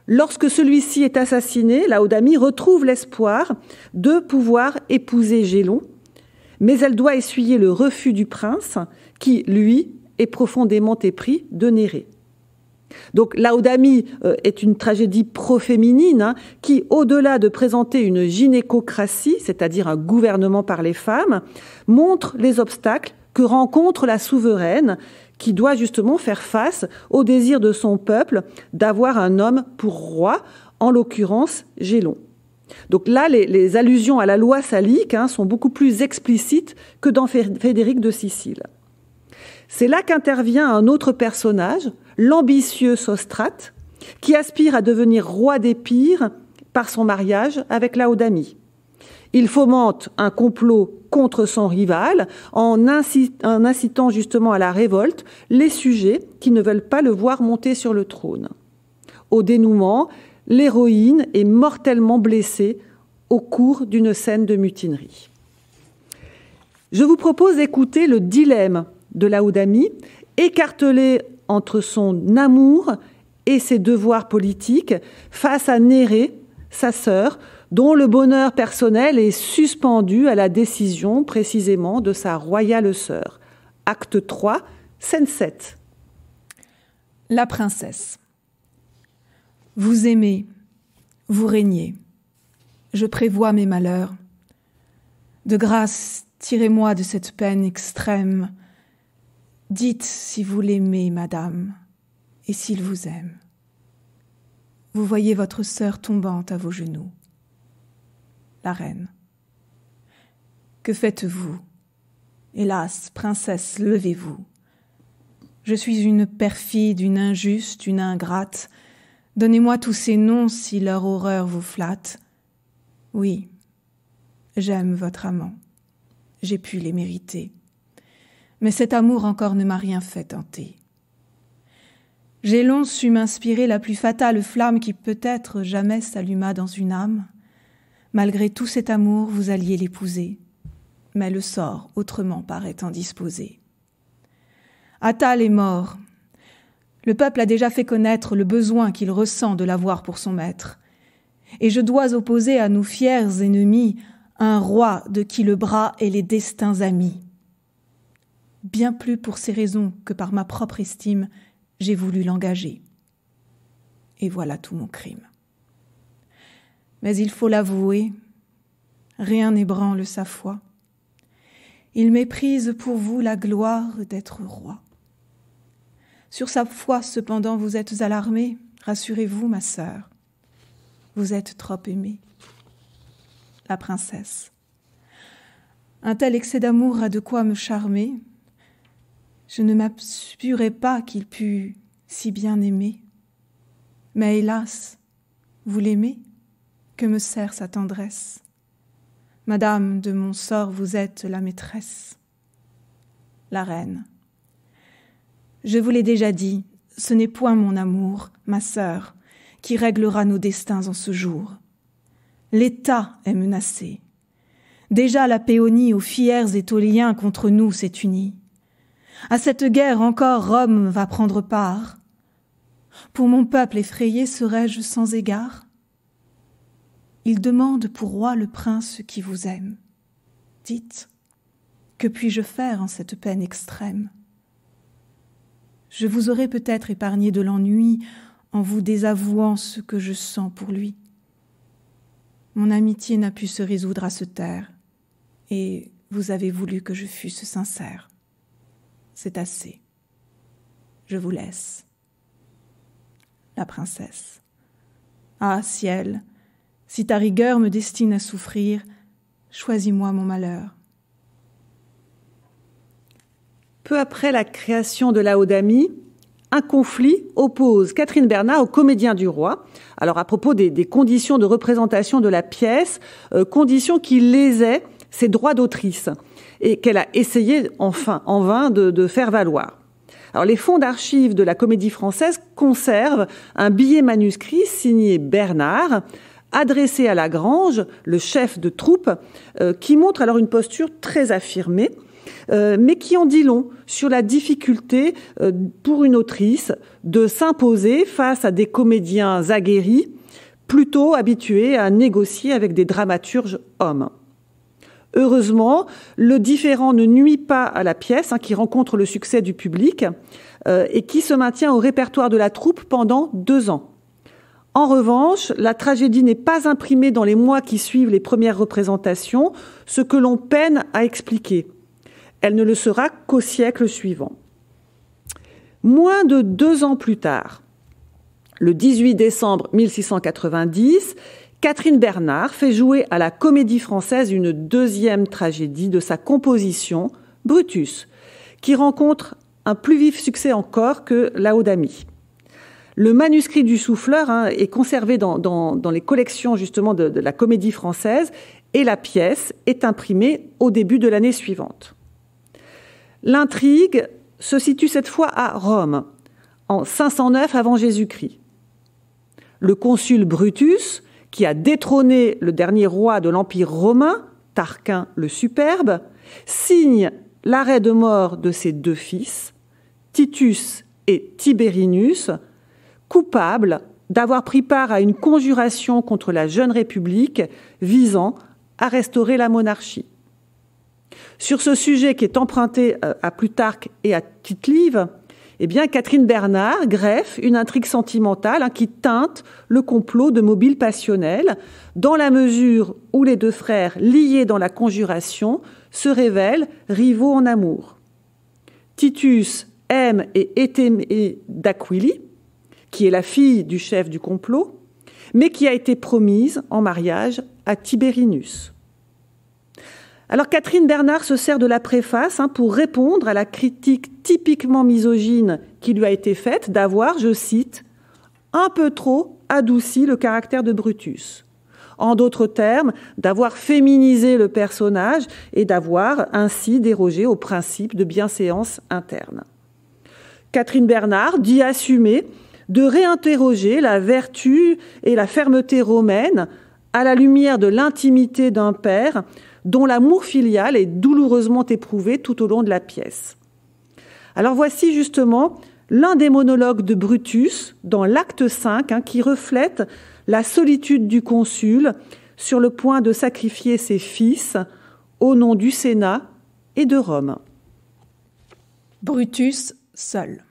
Lorsque celui-ci est assassiné, Laodamie retrouve l'espoir de pouvoir épouser Gélon, mais elle doit essuyer le refus du prince, qui, lui, est profondément épris de Nérée. Donc Laodamie est une tragédie pro-féminine qui, au-delà de présenter une gynécocratie, c'est-à-dire un gouvernement par les femmes, montre les obstacles que rencontre la souveraine qui doit justement faire face au désir de son peuple d'avoir un homme pour roi, en l'occurrence Gélon. Donc là, les allusions à la loi salique sont beaucoup plus explicites que dans Frédéric de Sicile. C'est là qu'intervient un autre personnage, l'ambitieux Sostrate, qui aspire à devenir roi d'Épire par son mariage avec Laodamie. Il fomente un complot contre son rival en incitant justement à la révolte les sujets qui ne veulent pas le voir monter sur le trône. Au dénouement, l'héroïne est mortellement blessée au cours d'une scène de mutinerie. Je vous propose d'écouter le dilemme de Laodamie, écartelée entre son amour et ses devoirs politiques face à Nérée, sa sœur, dont le bonheur personnel est suspendu à la décision précisément de sa royale sœur. Acte 3, scène 7. La princesse. Vous aimez, vous régnez. Je prévois mes malheurs. De grâce, tirez-moi de cette peine extrême. Dites si vous l'aimez, madame, et s'il vous aime. Vous voyez votre sœur tombante à vos genoux. La reine. Que faites-vous? Hélas, princesse, levez-vous. Je suis une perfide, une injuste, une ingrate. Donnez-moi tous ces noms si leur horreur vous flatte. Oui, j'aime votre amant. J'ai pu les mériter. Mais cet amour encore ne m'a rien fait tenter. Gélon sut m'inspirer la plus fatale flamme qui peut-être jamais s'alluma dans une âme. Malgré tout cet amour, vous alliez l'épouser. Mais le sort autrement paraît indisposé. Attale est mort. Le peuple a déjà fait connaître le besoin qu'il ressent de l'avoir pour son maître. Et je dois opposer à nos fiers ennemis un roi de qui le bras et les destins amis. Bien plus pour ces raisons que par ma propre estime, j'ai voulu l'engager. Et voilà tout mon crime. Mais il faut l'avouer, rien n'ébranle sa foi. Il méprise pour vous la gloire d'être roi. Sur sa foi, cependant, vous êtes alarmée. Rassurez-vous, ma sœur. Vous êtes trop aimée. La princesse. Un tel excès d'amour a de quoi me charmer. Je ne m'assurais pas qu'il pût si bien aimer. Mais hélas, vous l'aimez? Que me sert sa tendresse? Madame de mon sort, vous êtes la maîtresse. La reine. Je vous l'ai déjà dit, ce n'est point mon amour, ma sœur, qui réglera nos destins en ce jour. L'État est menacé. Déjà la Péonie aux fiers étoliens contre nous s'est unie. À cette guerre encore Rome va prendre part. Pour mon peuple effrayé serais-je sans égard? Il demande pour roi le prince qui vous aime. Dites, que puis-je faire en cette peine extrême? Je vous aurais peut-être épargné de l'ennui en vous désavouant ce que je sens pour lui. Mon amitié n'a pu se résoudre à se taire, et vous avez voulu que je fusse sincère. C'est assez. Je vous laisse. La princesse. Ah, ciel, si ta rigueur me destine à souffrir, choisis-moi mon malheur. Peu après la création de Laodamie, un conflit oppose Catherine Bernard aux comédiens du roi. Alors à propos des conditions de représentation de la pièce, conditions qui lésaient ses droits d'autrice et qu'elle a essayé enfin en vain de faire valoir. Alors les fonds d'archives de la Comédie Française conservent un billet manuscrit signé Bernard, adressé à Lagrange, le chef de troupe, qui montre alors une posture très affirmée, mais qui en dit long sur la difficulté pour une autrice de s'imposer face à des comédiens aguerris, plutôt habitués à négocier avec des dramaturges hommes. Heureusement, le différend ne nuit pas à la pièce, qui rencontre le succès du public et qui se maintient au répertoire de la troupe pendant 2 ans. En revanche, la tragédie n'est pas imprimée dans les mois qui suivent les premières représentations, ce que l'on peine à expliquer. Elle ne le sera qu'au siècle suivant. Moins de 2 ans plus tard, le 18 décembre 1690, Catherine Bernard fait jouer à la Comédie Française une 2e tragédie de sa composition, Brutus, qui rencontre un plus vif succès encore que Laodamie. Le manuscrit du Souffleur est conservé dans les collections justement de la Comédie Française et la pièce est imprimée au début de l'année suivante. L'intrigue se situe cette fois à Rome, en 509 avant Jésus-Christ. Le consul Brutus, qui a détrôné le dernier roi de l'Empire romain, Tarquin le Superbe, signe l'arrêt de mort de ses 2 fils, Titus et Tiberinus, coupables d'avoir pris part à une conjuration contre la jeune République visant à restaurer la monarchie. Sur ce sujet qui est emprunté à Plutarque et à Tite-Live, Catherine Bernard greffe une intrigue sentimentale qui teinte le complot de Mobile passionnel, dans la mesure où les 2 frères liés dans la conjuration se révèlent rivaux en amour. Titus aime et est aimé d'Aquili, qui est la fille du chef du complot, mais qui a été promise en mariage à Tiberinus. Alors Catherine Bernard se sert de la préface pour répondre à la critique typiquement misogyne qui lui a été faite d'avoir, je cite, « un peu trop adouci le caractère de Brutus ». En d'autres termes, d'avoir féminisé le personnage et d'avoir ainsi dérogé au principe de bienséance interne. Catherine Bernard dit assumer de réinterroger la vertu et la fermeté romaine à la lumière de l'intimité d'un père dont l'amour filial est douloureusement éprouvé tout au long de la pièce. Alors voici justement l'un des monologues de Brutus dans l'acte 5 qui reflète la solitude du consul sur le point de sacrifier ses fils au nom du Sénat et de Rome. Brutus seul.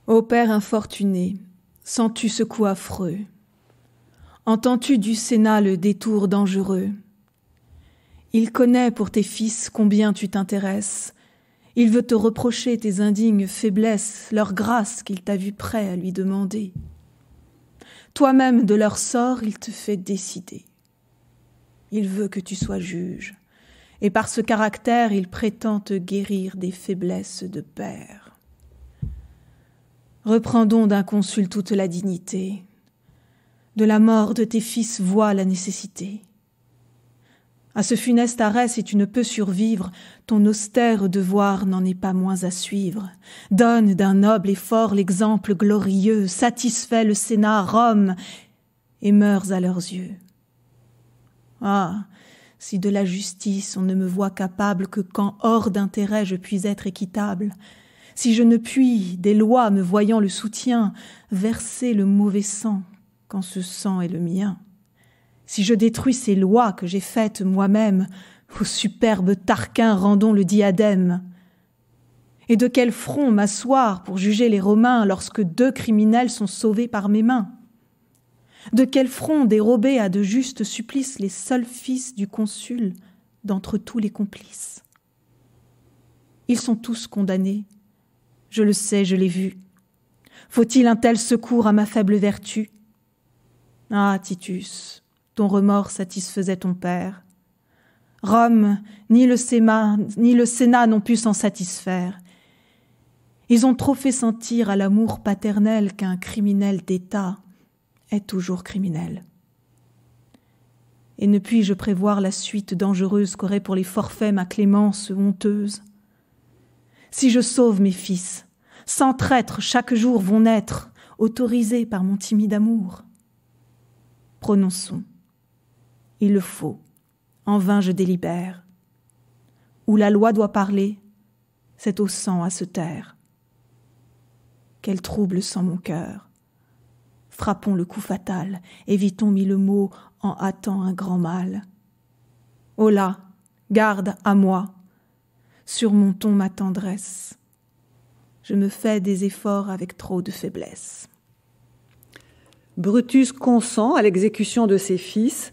Ô père infortuné, sens-tu ce coup affreux? Entends-tu du Sénat le détour dangereux? Il connaît pour tes fils combien tu t'intéresses. Il veut te reprocher tes indignes faiblesses, leur grâce qu'il t'a vu prêt à lui demander. Toi-même de leur sort il te fait décider. Il veut que tu sois juge, et par ce caractère il prétend te guérir des faiblesses de père. Reprends donc d'un consul toute la dignité. De la mort de tes fils vois la nécessité. À ce funeste arrêt, si tu ne peux survivre, ton austère devoir n'en est pas moins à suivre. Donne d'un noble et fort l'exemple glorieux, satisfais le Sénat, Rome, et meurs à leurs yeux. Ah, si de la justice on ne me voit capable que quand hors d'intérêt je puis être équitable, si je ne puis, des lois me voyant le soutien, verser le mauvais sang, quand ce sang est le mien. Si je détruis ces lois que j'ai faites moi-même, au superbe Tarquin rendons le diadème. Et de quel front m'asseoir pour juger les Romains lorsque 2 criminels sont sauvés par mes mains? De quel front dérober à de justes supplices les seuls fils du consul d'entre tous les complices? Ils sont tous condamnés, je le sais, je l'ai vu. Faut-il un tel secours à ma faible vertu? Ah, Titus, ton remords satisfaisait ton père. Rome, ni le Sénat n'ont pu s'en satisfaire. Ils ont trop fait sentir à l'amour paternel qu'un criminel d'État est toujours criminel. Et ne puis-je prévoir la suite dangereuse qu'aurait pour les forfaits ma clémence honteuse? Si je sauve mes fils, 100 traîtres chaque jour vont naître, autorisés par mon timide amour. Prononçons. Il le faut. En vain je délibère. Où la loi doit parler, c'est au sang à se taire. Quel trouble sent mon cœur. Frappons le coup fatal, évitons 1000 mots en hâtant un grand mal. Oh là, garde à moi, surmontons ma tendresse. Je me fais des efforts avec trop de faiblesse. Brutus consent à l'exécution de ses fils,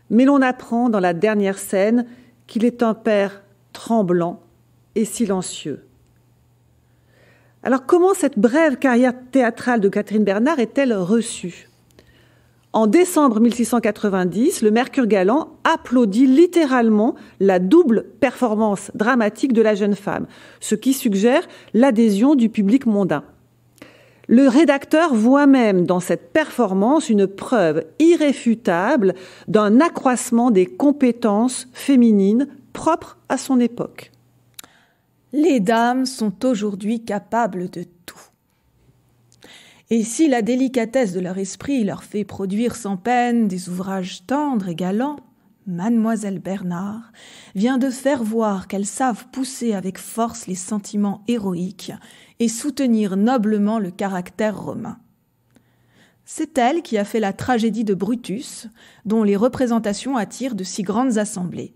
mais l'on apprend dans la dernière scène qu'il est un père tremblant et silencieux. Alors comment cette brève carrière théâtrale de Catherine Bernard est-elle reçue? En décembre 1690, le Mercure galant applaudit littéralement la double performance dramatique de la jeune femme, ce qui suggère l'adhésion du public mondain. Le rédacteur voit même dans cette performance une preuve irréfutable d'un accroissement des compétences féminines propres à son époque. Les dames sont aujourd'hui capables de tout. Et si la délicatesse de leur esprit leur fait produire sans peine des ouvrages tendres et galants, Mademoiselle Bernard vient de faire voir qu'elles savent pousser avec force les sentiments héroïques et soutenir noblement le caractère romain. C'est elle qui a fait la tragédie de Brutus, dont les représentations attirent de si grandes assemblées.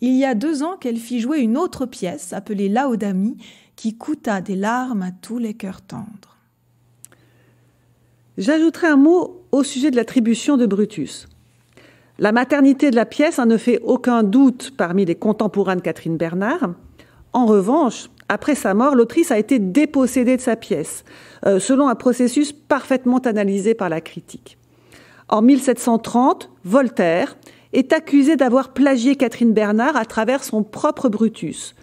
Il y a 2 ans qu'elle fit jouer une autre pièce appelée Laodamie, qui coûta des larmes à tous les cœurs tendres. J'ajouterai un mot au sujet de l'attribution de Brutus. La maternité de la pièce ne fait aucun doute parmi les contemporains de Catherine Bernard. En revanche, après sa mort, l'autrice a été dépossédée de sa pièce, selon un processus parfaitement analysé par la critique. En 1730, Voltaire est accusé d'avoir plagié Catherine Bernard à travers son propre Brutus,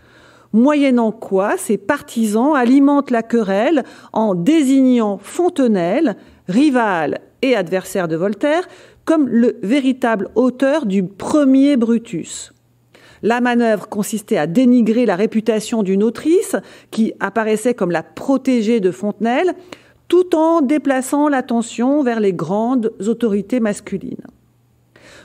moyennant quoi ses partisans alimentent la querelle en désignant Fontenelle, rival et adversaire de Voltaire, comme le véritable auteur du premier Brutus. La manœuvre consistait à dénigrer la réputation d'une autrice qui apparaissait comme la protégée de Fontenelle, tout en déplaçant l'attention vers les grandes autorités masculines.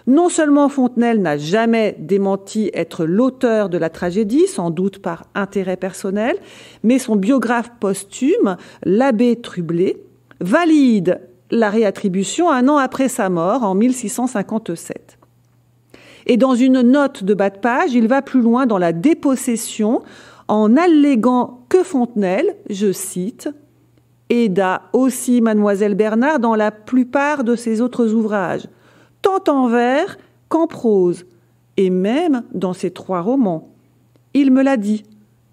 Non seulement Fontenelle n'a jamais démenti être l'auteur de la tragédie, sans doute par intérêt personnel, mais son biographe posthume, l'abbé Trublet, valide la réattribution 1 an après sa mort, en 1657. Et dans une note de bas de page, il va plus loin dans la dépossession en alléguant que Fontenelle, je cite, aida aussi Mademoiselle Bernard dans la plupart de ses autres ouvrages, tant en vers qu'en prose, et même dans ses 3 romans. Il me l'a dit,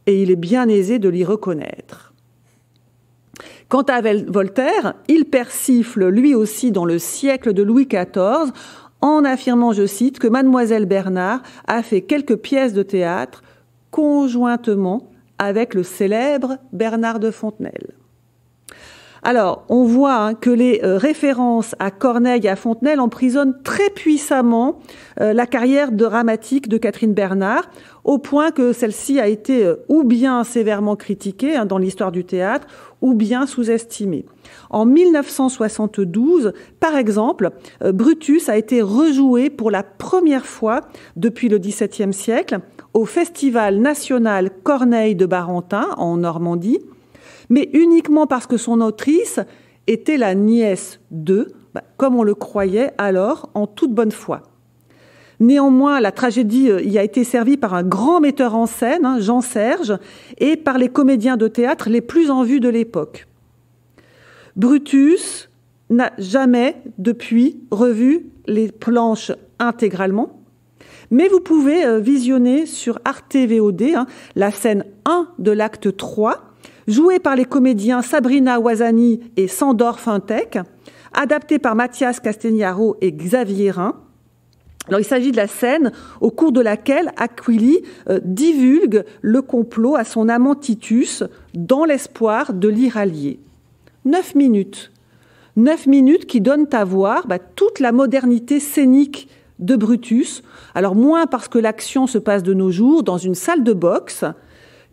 et il est bien aisé de l'y reconnaître. Quant à Voltaire, il persifle lui aussi dans le siècle de Louis XIV, en affirmant, je cite, que Mademoiselle Bernard a fait quelques pièces de théâtre conjointement avec le célèbre Bernard de Fontenelle. Alors, on voit que les références à Corneille et à Fontenelle emprisonnent très puissamment la carrière dramatique de Catherine Bernard, au point que celle-ci a été ou bien sévèrement critiquée dans l'histoire du théâtre, ou bien sous-estimée. En 1972, par exemple, Brutus a été rejoué pour la première fois depuis le XVIIe siècle au Festival national Corneille de Barentin, en Normandie, mais uniquement parce que son autrice était la nièce de, comme on le croyait alors, en toute bonne foi. Néanmoins, la tragédie y a été servie par un grand metteur en scène, Jean Serge, et par les comédiens de théâtre les plus en vue de l'époque. Brutus n'a jamais, depuis, revu les planches intégralement, mais vous pouvez visionner sur Arte VOD la scène 1 de l'acte 3, jouée par les comédiens Sabrina Ouazani et Sandor Fintek, adaptée par Mathias Castagnaro et Xavier Rhin. Alors, il s'agit de la scène au cours de laquelle Aquili divulgue le complot à son amant Titus dans l'espoir de l'y rallier. 9 minutes. 9 minutes qui donnent à voir toute la modernité scénique de Brutus. Alors, moins parce que l'action se passe de nos jours dans une salle de boxe,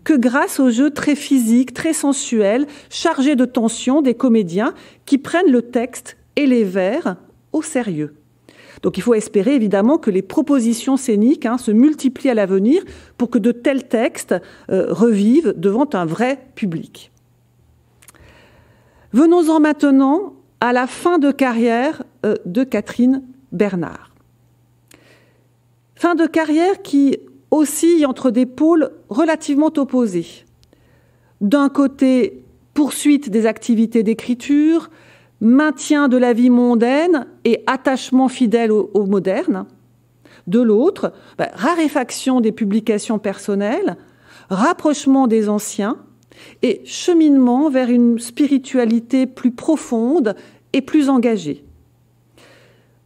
que grâce au jeu très physique, très sensuel, chargé de tension des comédiens qui prennent le texte et les vers au sérieux. Donc il faut espérer évidemment que les propositions scéniques se multiplient à l'avenir pour que de tels textes revivent devant un vrai public. Venons-en maintenant à la fin de carrière de Catherine Bernard. Fin de carrière qui oscille entre des pôles relativement opposés. D'un côté, poursuite des activités d'écriture, maintien de la vie mondaine et attachement fidèle au moderne. De l'autre, raréfaction des publications personnelles, rapprochement des anciens et cheminement vers une spiritualité plus profonde et plus engagée.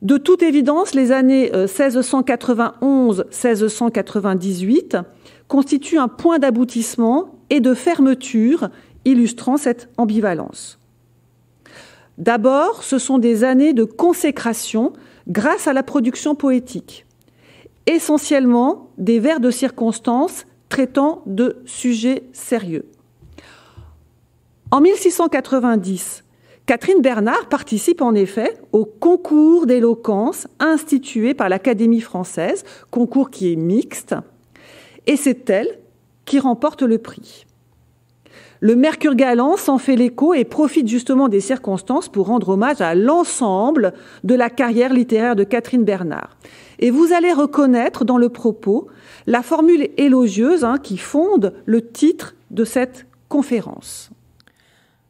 De toute évidence, les années 1691-1698 constituent un point d'aboutissement et de fermeture illustrant cette ambivalence. D'abord, ce sont des années de consécration grâce à la production poétique, essentiellement des vers de circonstance traitant de sujets sérieux. En 1690, Catherine Bernard participe en effet au concours d'éloquence institué par l'Académie française, concours qui est mixte, et c'est elle qui remporte le prix. Le Mercure galant s'en fait l'écho et profite justement des circonstances pour rendre hommage à l'ensemble de la carrière littéraire de Catherine Bernard. Et vous allez reconnaître dans le propos la formule élogieuse qui fonde le titre de cette conférence.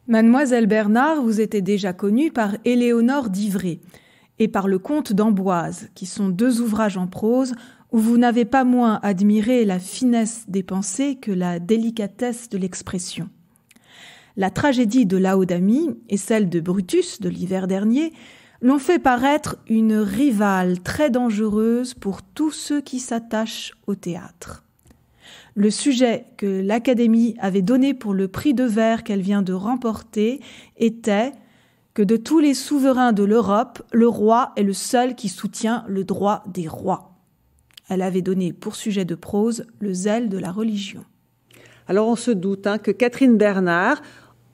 Mademoiselle Bernard vous était déjà connue par Éléonore d'Ivray et par le Comte d'Amboise, qui sont 2 ouvrages en prose où vous n'avez pas moins admiré la finesse des pensées que la délicatesse de l'expression. La tragédie de Laodamie et celle de Brutus de l'hiver dernier l'ont fait paraître une rivale très dangereuse pour tous ceux qui s'attachent au théâtre. Le sujet que l'Académie avait donné pour le prix de vers qu'elle vient de remporter était que de tous les souverains de l'Europe, le roi est le seul qui soutient le droit des rois. Elle avait donné pour sujet de prose le zèle de la religion. Alors on se doute que Catherine Bernard,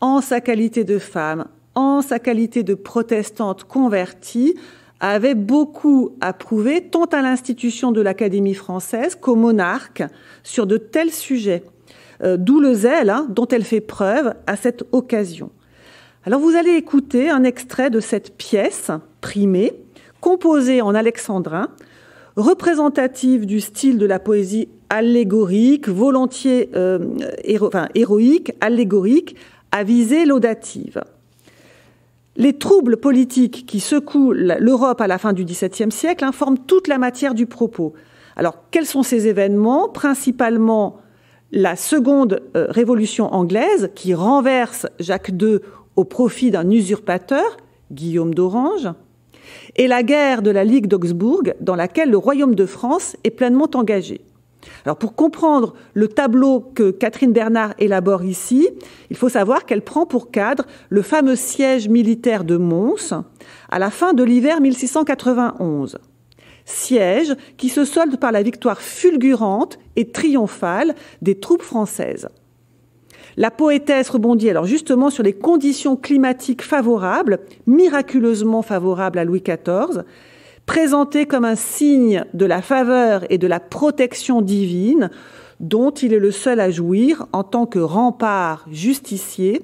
en sa qualité de femme, en sa qualité de protestante convertie, avait beaucoup à prouver tant à l'institution de l'Académie française qu'au monarque sur de tels sujets, d'où le zèle dont elle fait preuve à cette occasion. Alors vous allez écouter un extrait de cette pièce primée, composée en alexandrin, représentative du style de la poésie allégorique, volontiers héroïque, allégorique, à visée laudative. Les troubles politiques qui secouent l'Europe à la fin du XVIIe siècle forment toute la matière du propos. Alors, quels sont ces événements ? Principalement la seconde révolution anglaise qui renverse Jacques II au profit d'un usurpateur, Guillaume d'Orange, et la guerre de la Ligue d'Augsbourg dans laquelle le royaume de France est pleinement engagé. Alors pour comprendre le tableau que Catherine Bernard élabore ici, il faut savoir qu'elle prend pour cadre le fameux siège militaire de Mons à la fin de l'hiver 1691. Siège qui se solde par la victoire fulgurante et triomphale des troupes françaises. La poétesse rebondit alors justement sur les conditions climatiques favorables, miraculeusement favorables à Louis XIV, présentées comme un signe de la faveur et de la protection divine dont il est le seul à jouir en tant que rempart justicier,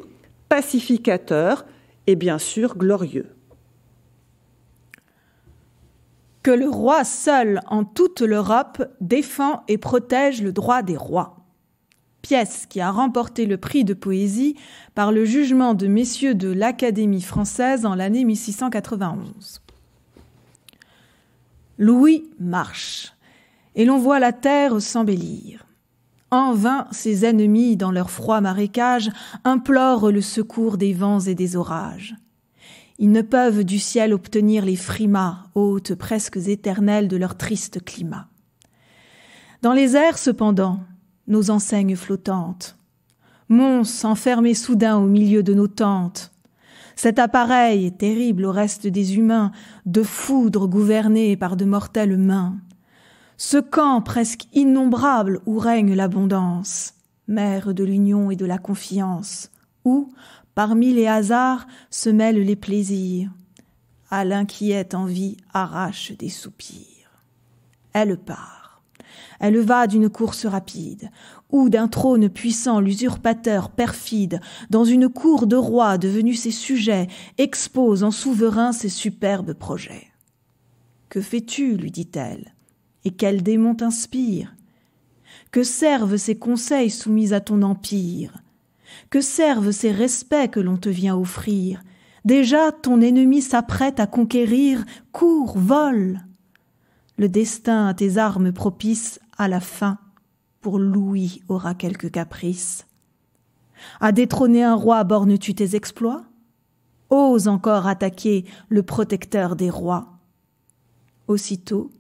pacificateur et bien sûr glorieux. Que le roi seul en toute l'Europe défend et protège le droit des rois. Pièce qui a remporté le prix de poésie par le jugement de messieurs de l'Académie française en l'année 1691. Louis marche, et l'on voit la terre s'embellir. En vain, ses ennemis, dans leur froid marécage, implorent le secours des vents et des orages. Ils ne peuvent du ciel obtenir les frimas, hôtes presque éternels de leur triste climat. Dans les airs, cependant, nos enseignes flottantes, Mons enfermé soudain au milieu de nos tentes, cet appareil terrible au reste des humains, de foudre gouverné par de mortelles mains, ce camp presque innombrable où règne l'abondance, mère de l'union et de la confiance, où, parmi les hasards, se mêlent les plaisirs, à l'inquiète envie arrache des soupirs. Elle part, elle va d'une course rapide, où d'un trône puissant l'usurpateur perfide, dans une cour de rois devenus ses sujets, expose en souverain ses superbes projets. « Que fais-tu » lui dit-elle, et quel démon t'inspire ? Que servent ces conseils soumis à ton empire ? Que servent ces respects que l'on te vient offrir ? Déjà ton ennemi s'apprête à conquérir, cours, vole. Le destin à tes armes propice, à la fin, pour Louis aura quelque caprice. À détrôner un roi bornes-tu tes exploits ? Ose encore attaquer le protecteur des rois. Aussitôt,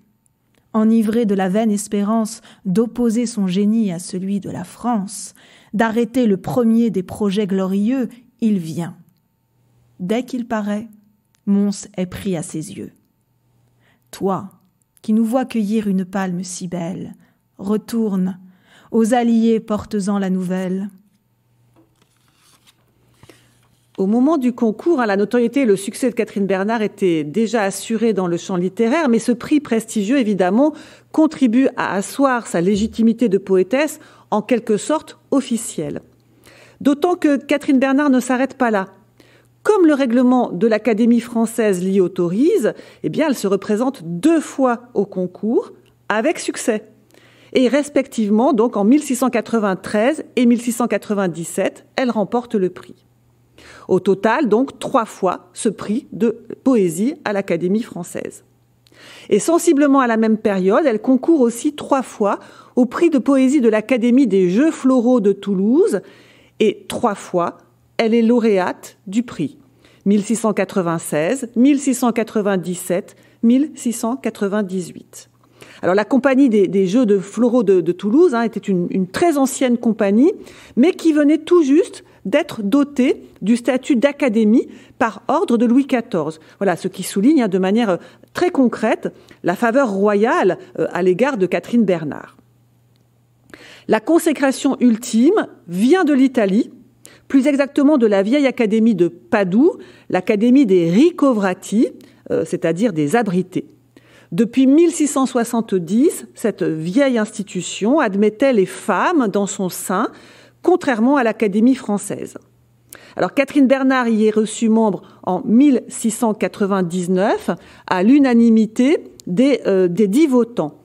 enivré de la vaine espérance d'opposer son génie à celui de la France, d'arrêter le premier des projets glorieux, il vient. Dès qu'il paraît, Mons est pris à ses yeux. Toi, qui nous vois cueillir une palme si belle, retourne, aux alliés portes-en la nouvelle. Au moment du concours, la notoriété et le succès de Catherine Bernard étaient déjà assurés dans le champ littéraire, mais ce prix prestigieux, évidemment, contribue à asseoir sa légitimité de poétesse, en quelque sorte officielle. D'autant que Catherine Bernard ne s'arrête pas là. Comme le règlement de l'Académie française l'y autorise, elle se représente 2 fois au concours, avec succès. Et respectivement, donc en 1693 et 1697, elle remporte le prix. Au total, donc, 3 fois ce prix de poésie à l'Académie française. Et sensiblement à la même période, elle concourt aussi 3 fois au prix de poésie de l'Académie des Jeux floraux de Toulouse, et 3 fois, elle est lauréate du prix. 1696, 1697, 1698. Alors la compagnie des Jeux de floraux de Toulouse était une très ancienne compagnie, mais qui venait tout juste d'être dotée du statut d'académie par ordre de Louis XIV. Voilà, ce qui souligne de manière très concrète la faveur royale à l'égard de Catherine Bernard. La consécration ultime vient de l'Italie, plus exactement de la vieille académie de Padoue, l'académie des Ricovrati, c'est-à-dire des abrités. Depuis 1670, cette vieille institution admettait les femmes dans son sein, contrairement à l'Académie française. Alors Catherine Bernard y est reçue membre en 1699 à l'unanimité des 10 votants.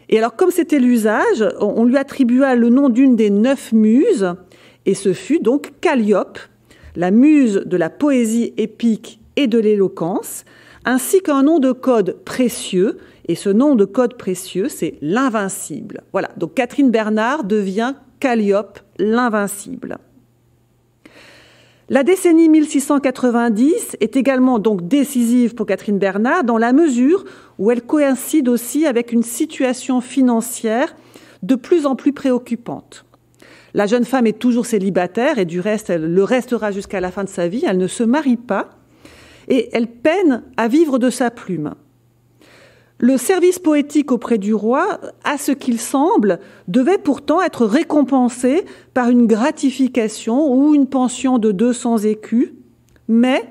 Et alors comme c'était l'usage, on lui attribua le nom d'une des 9 muses, et ce fut donc Calliope, la muse de la poésie épique et de l'éloquence, ainsi qu'un nom de code précieux, et ce nom de code précieux, c'est l'invincible. Voilà, donc Catherine Bernard devient Calliope, l'invincible. La décennie 1690 est également donc décisive pour Catherine Bernard dans la mesure où elle coïncide aussi avec une situation financière de plus en plus préoccupante. La jeune femme est toujours célibataire et du reste, elle le restera jusqu'à la fin de sa vie. Elle ne se marie pas et elle peine à vivre de sa plume. Le service poétique auprès du roi, à ce qu'il semble, devait pourtant être récompensé par une gratification ou une pension de 200 écus, mais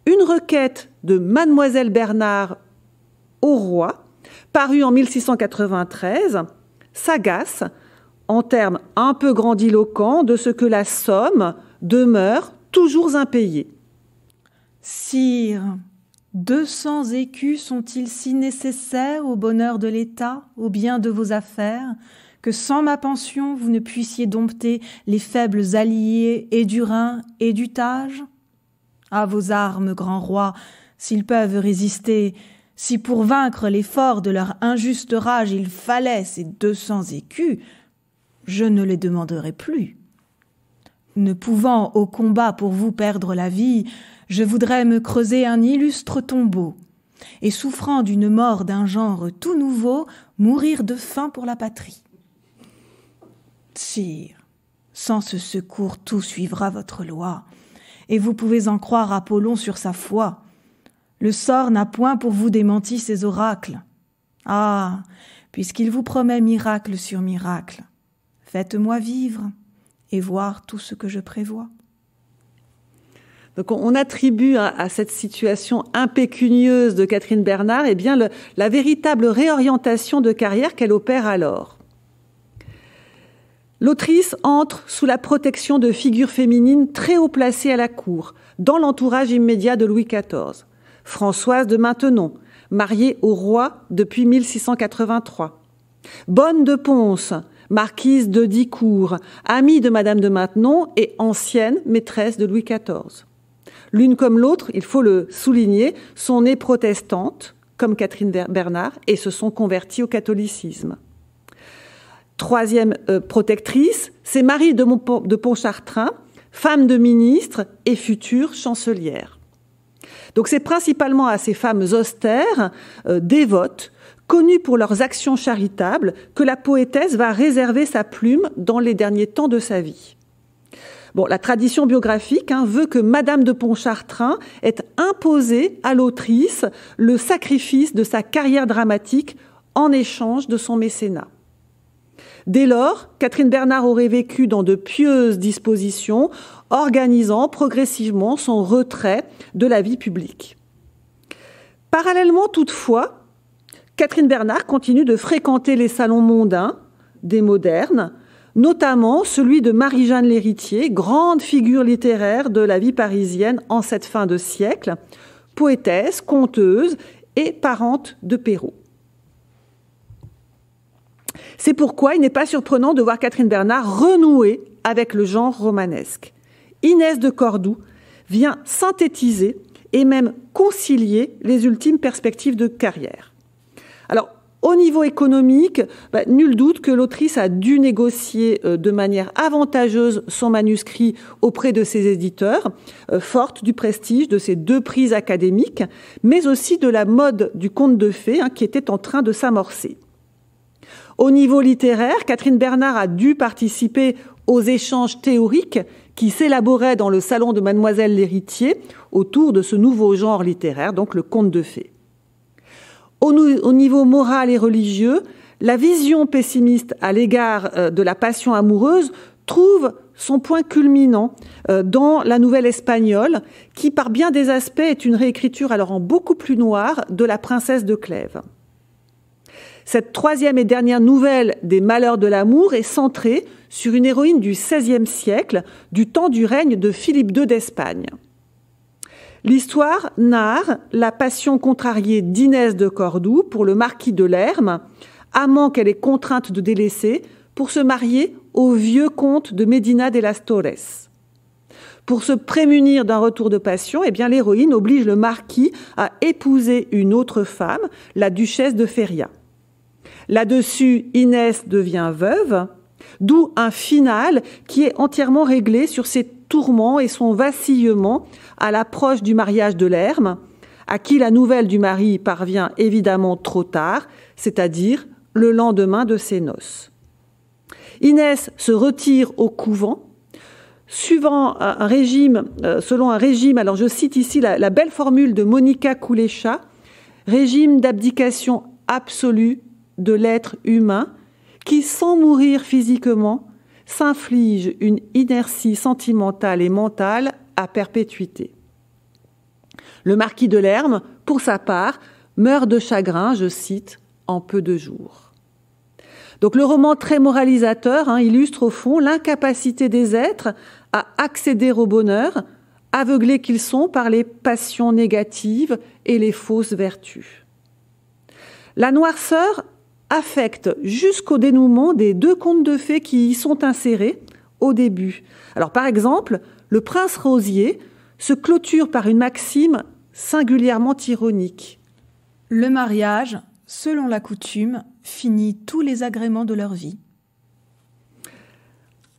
une requête de Mademoiselle Bernard au roi, parue en 1693, s'agace, en termes un peu grandiloquents, de ce que la somme demeure toujours impayée. Sire, 200 écus sont-ils si nécessaires au bonheur de l'État, au bien de vos affaires, que sans ma pension vous ne puissiez dompter les faibles alliés et du Rhin et du Tage ? À vos armes, grand roi, s'ils peuvent résister, si pour vaincre l'effort de leur injuste rage il fallait ces 200 écus, je ne les demanderai plus. Ne pouvant au combat pour vous perdre la vie, je voudrais me creuser un illustre tombeau, et souffrant d'une mort d'un genre tout nouveau, mourir de faim pour la patrie. Sire, sans ce secours tout suivra votre loi, et vous pouvez en croire Apollon sur sa foi. Le sort n'a point pour vous démenti ses oracles. Ah, puisqu'il vous promet miracle sur miracle, faites-moi vivre et voir tout ce que je prévois. Donc on attribue à cette situation impécunieuse de Catherine Bernard la véritable réorientation de carrière qu'elle opère alors. L'autrice entre sous la protection de figures féminines très haut placées à la cour, dans l'entourage immédiat de Louis XIV. Françoise de Maintenon, mariée au roi depuis 1683. Bonne de Ponce, marquise de Dicourt, amie de Madame de Maintenon et ancienne maîtresse de Louis XIV. L'une comme l'autre, il faut le souligner, sont nées protestantes, comme Catherine Bernard, et se sont converties au catholicisme. Troisième protectrice, c'est Marie de Pontchartrain, femme de ministre et future chancelière. Donc c'est principalement à ces femmes austères, dévotes, connues pour leurs actions charitables, que la poétesse va réserver sa plume dans les derniers temps de sa vie. Bon, la tradition biographique veut que Madame de Pontchartrain ait imposé à l'autrice le sacrifice de sa carrière dramatique en échange de son mécénat. Dès lors, Catherine Bernard aurait vécu dans de pieuses dispositions, organisant progressivement son retrait de la vie publique. Parallèlement, toutefois, Catherine Bernard continue de fréquenter les salons mondains des modernes, notamment celui de Marie-Jeanne L'Héritier, grande figure littéraire de la vie parisienne en cette fin de siècle, poétesse, conteuse et parente de Perrault. C'est pourquoi il n'est pas surprenant de voir Catherine Bernard renouer avec le genre romanesque. Inès de Cordoue vient synthétiser et même concilier les ultimes perspectives de carrière. Alors, au niveau économique, nul doute que l'autrice a dû négocier de manière avantageuse son manuscrit auprès de ses éditeurs, forte du prestige de ses 2 prix académiques, mais aussi de la mode du conte de fées qui était en train de s'amorcer. Au niveau littéraire, Catherine Bernard a dû participer aux échanges théoriques qui s'élaboraient dans le salon de Mademoiselle L'Héritier autour de ce nouveau genre littéraire, donc le conte de fées. Au niveau moral et religieux, la vision pessimiste à l'égard de la passion amoureuse trouve son point culminant dans La Nouvelle Espagnole, qui par bien des aspects est une réécriture alors en beaucoup plus noir de La Princesse de Clèves. Cette 3e et dernière nouvelle des Malheurs de l'amour est centrée sur une héroïne du XVIe siècle, du temps du règne de Philippe II d'Espagne. L'histoire narre la passion contrariée d'Inès de Cordoue pour le marquis de Lerme, amant qu'elle est contrainte de délaisser pour se marier au vieux comte de Medina de las Torres. Pour se prémunir d'un retour de passion, l'héroïne oblige le marquis à épouser une autre femme, la duchesse de Feria. Là-dessus, Inès devient veuve, d'où un final qui est entièrement réglé sur ses tourments et son vacillement à l'approche du mariage de Lerme, à qui la nouvelle du mari parvient évidemment trop tard, c'est-à-dire le lendemain de ses noces. Inès se retire au couvent, selon un régime, alors je cite ici la belle formule de Monica Koulecha, régime d'abdication absolue de l'être humain qui, sans mourir physiquement, s'inflige une inertie sentimentale et mentale à perpétuité. Le marquis de Lerme, pour sa part, meurt de chagrin, je cite, en peu de jours. Donc le roman très moralisateur illustre au fond l'incapacité des êtres à accéder au bonheur, aveuglés qu'ils sont par les passions négatives et les fausses vertus. La noirceur affecte jusqu'au dénouement des 2 contes de fées qui y sont insérés au début. Alors par exemple, le prince Rosier se clôture par une maxime singulièrement ironique. Le mariage, selon la coutume, finit tous les agréments de leur vie.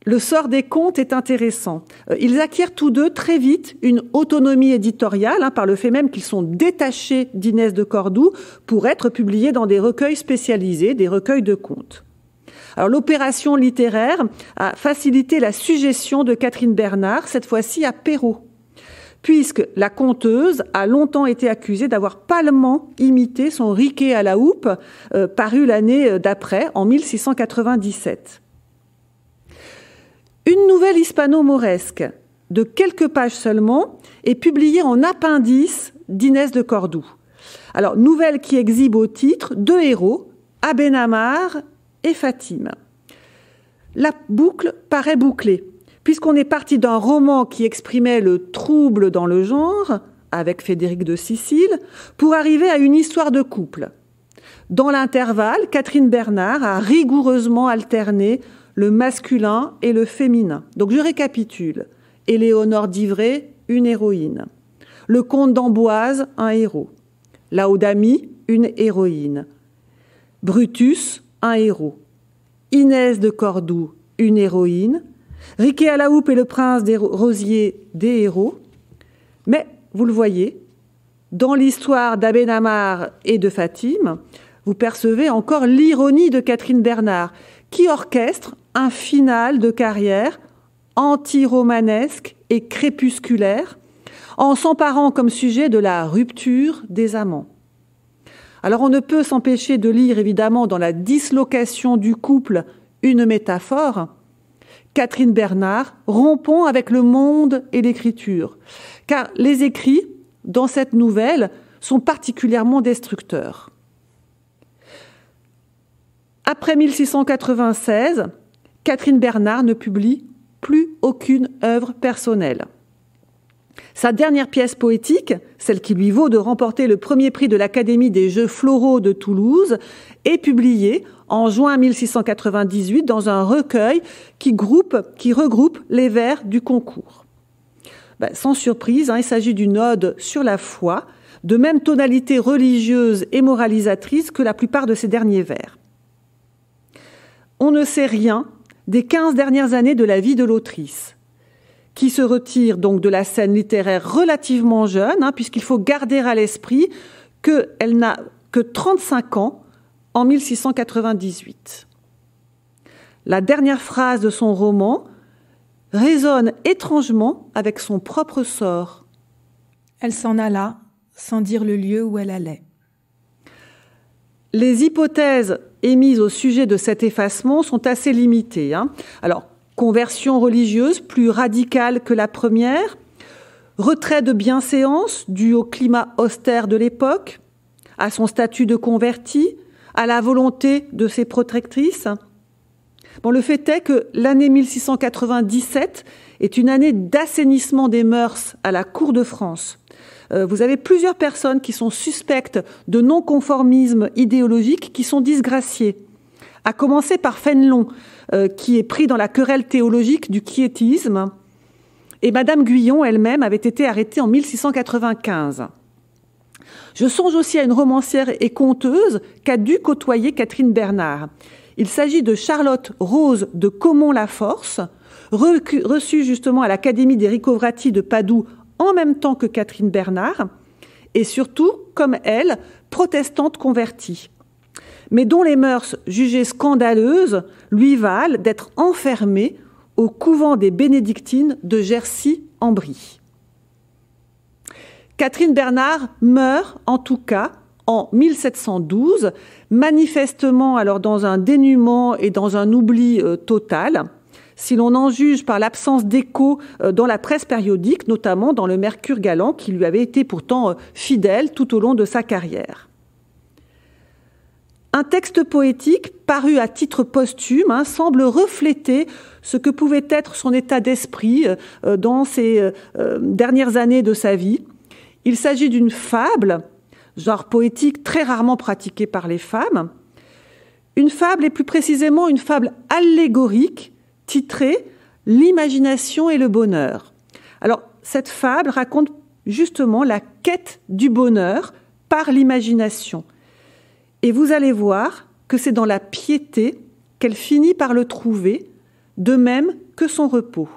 Le sort des contes est intéressant. Ils acquièrent tous deux très vite une autonomie éditoriale, par le fait même qu'ils sont détachés d'Inès de Cordoue pour être publiés dans des recueils spécialisés, des recueils de contes. Alors, l'opération littéraire a facilité la suggestion de Catherine Bernard, cette fois-ci à Perrault, puisque la conteuse a longtemps été accusée d'avoir palemment imité son Riquet à la houppe, paru l'année d'après, en 1697. Une nouvelle hispano-mauresque, de quelques pages seulement, est publiée en appendice d'Inès de Cordoue. Alors, nouvelle qui exhibe au titre deux héros, Abenamar et Fatime. La boucle paraît bouclée, puisqu'on est parti d'un roman qui exprimait le trouble dans le genre, avec Frédéric de Sicile, pour arriver à une histoire de couple. Dans l'intervalle, Catherine Bernard a rigoureusement alterné le masculin et le féminin. Donc je récapitule. Éléonore d'Ivray, une héroïne. Le comte d'Amboise, un héros. Laodamie, une héroïne. Brutus, un héros. Inès de Cordoue, une héroïne. Riquet à la houppe et le prince des Rosiers, des héros. Mais, vous le voyez, dans l'histoire d'Abenamar et de Fatime, vous percevez encore l'ironie de Catherine Bernard, qui orchestre un final de carrière anti-romanesque et crépusculaire, en s'emparant comme sujet de la rupture des amants. Alors on ne peut s'empêcher de lire évidemment dans la dislocation du couple une métaphore, Catherine Bernard rompant avec le monde et l'écriture, car les écrits dans cette nouvelle sont particulièrement destructeurs. Après 1696, Catherine Bernard ne publie plus aucune œuvre personnelle. Sa dernière pièce poétique, celle qui lui vaut de remporter le premier prix de l'Académie des Jeux floraux de Toulouse, est publiée en juin 1698 dans un recueil qui regroupe les vers du concours. Sans surprise, il s'agit d'une ode sur la foi, de même tonalité religieuse et moralisatrice que la plupart de ses derniers vers. On ne sait rien des 15 dernières années de la vie de l'autrice, qui se retire donc de la scène littéraire relativement jeune, puisqu'il faut garder à l'esprit qu'elle n'a que 35 ans en 1698. La dernière phrase de son roman résonne étrangement avec son propre sort. Elle s'en alla sans dire le lieu où elle allait. Les hypothèses émises au sujet de cet effacement sont assez limitées. Alors, conversion religieuse plus radicale que la première, retrait de bienséance dû au climat austère de l'époque, à son statut de convertie, à la volonté de ses protectrices. Le fait est que l'année 1697 est une année d'assainissement des mœurs à la cour de France. Vous avez plusieurs personnes qui sont suspectes de non-conformisme idéologique qui sont disgraciées. À commencer par Fénelon, qui est pris dans la querelle théologique du quiétisme, et Madame Guyon elle-même avait été arrêtée en 1695. Je songe aussi à une romancière et conteuse qu'a dû côtoyer Catherine Bernard. Il s'agit de Charlotte Rose de Caumont-la-Force, reçue justement à l'Académie des Riccovrati de Padoue en même temps que Catherine Bernard, et surtout, comme elle, protestante convertie, mais dont les mœurs jugées scandaleuses lui valent d'être enfermée au couvent des bénédictines de Jercy-en-Brie. Catherine Bernard meurt, en tout cas, en 1712, manifestement alors dans un dénuement et dans un oubli total, si l'on en juge par l'absence d'écho dans la presse périodique, notamment dans le Mercure galant, qui lui avait été pourtant fidèle tout au long de sa carrière. Un texte poétique paru à titre posthume semble refléter ce que pouvait être son état d'esprit dans ces dernières années de sa vie. Il s'agit d'une fable, genre poétique très rarement pratiqué par les femmes, une fable et plus précisément une fable allégorique titrée « L'imagination et le bonheur ». Alors, cette fable raconte justement la quête du bonheur par l'imagination. Et vous allez voir que c'est dans la piété qu'elle finit par le trouver, de même que son repos.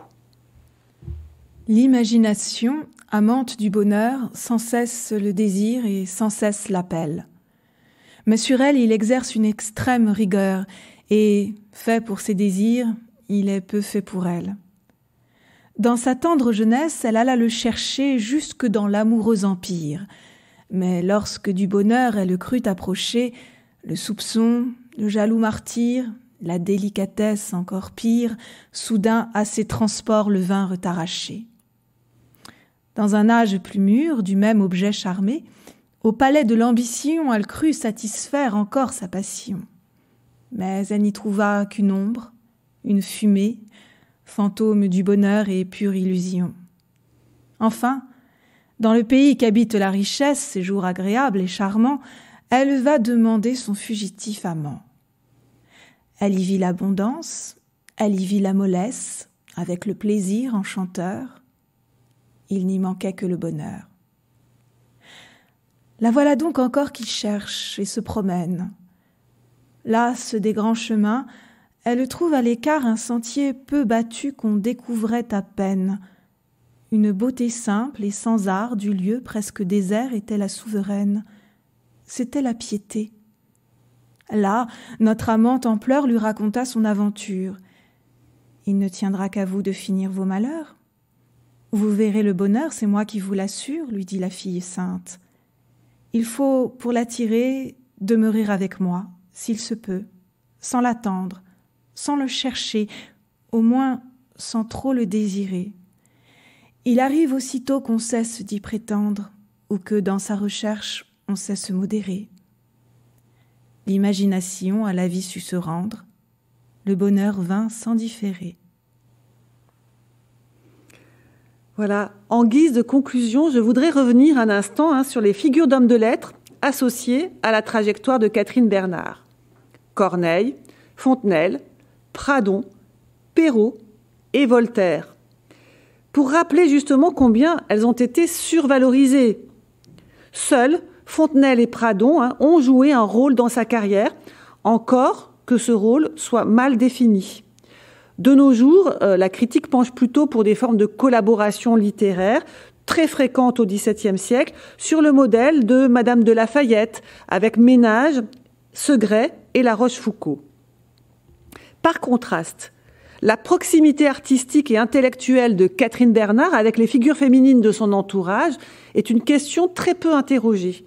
L'imagination, amante du bonheur, sans cesse le désire et sans cesse l'appelle. Mais sur elle, il exerce une extrême rigueur, et, fait pour ses désirs, il est peu fait pour elle. Dans sa tendre jeunesse, elle alla le chercher jusque dans l'amoureux empire. Mais lorsque du bonheur elle le crut approcher, le soupçon, le jaloux martyr, la délicatesse encore pire, soudain à ses transports le vinrent arracher. Dans un âge plus mûr, du même objet charmé, au palais de l'ambition, elle crut satisfaire encore sa passion. Mais elle n'y trouva qu'une ombre, une fumée, fantôme du bonheur et pure illusion. Enfin, dans le pays qu'habite la richesse, séjour agréable et charmant, elle va demander son fugitif amant. Elle y vit l'abondance, elle y vit la mollesse, avec le plaisir enchanteur. Il n'y manquait que le bonheur. La voilà donc encore qui cherche et se promène. Lasse des grands chemins, elle trouve à l'écart un sentier peu battu qu'on découvrait à peine. Une beauté simple et sans art du lieu presque désert était la souveraine. C'était la piété. Là, notre amante en pleurs lui raconta son aventure. « Il ne tiendra qu'à vous de finir vos malheurs. Vous verrez le bonheur, c'est moi qui vous l'assure, lui dit la fille sainte. Il faut, pour l'attirer, demeurer avec moi, s'il se peut, sans l'attendre, sans le chercher, au moins sans trop le désirer. Il arrive aussitôt qu'on cesse d'y prétendre, ou que dans sa recherche, on sait se modérer. L'imagination à la vie sut se rendre, le bonheur vint sans différer. » Voilà, en guise de conclusion, je voudrais revenir un instant sur les figures d'hommes de lettres associées à la trajectoire de Catherine Bernard. Corneille, Fontenelle, Pradon, Perrault et Voltaire. Pour rappeler justement combien elles ont été survalorisées. Seuls Fontenelle et Pradon ont joué un rôle dans sa carrière, encore que ce rôle soit mal défini. De nos jours, la critique penche plutôt pour des formes de collaboration littéraire très fréquentes au XVIIe siècle, sur le modèle de Madame de Lafayette, avec Ménage, Segrais et La Rochefoucauld. Par contraste, la proximité artistique et intellectuelle de Catherine Bernard avec les figures féminines de son entourage est une question très peu interrogée.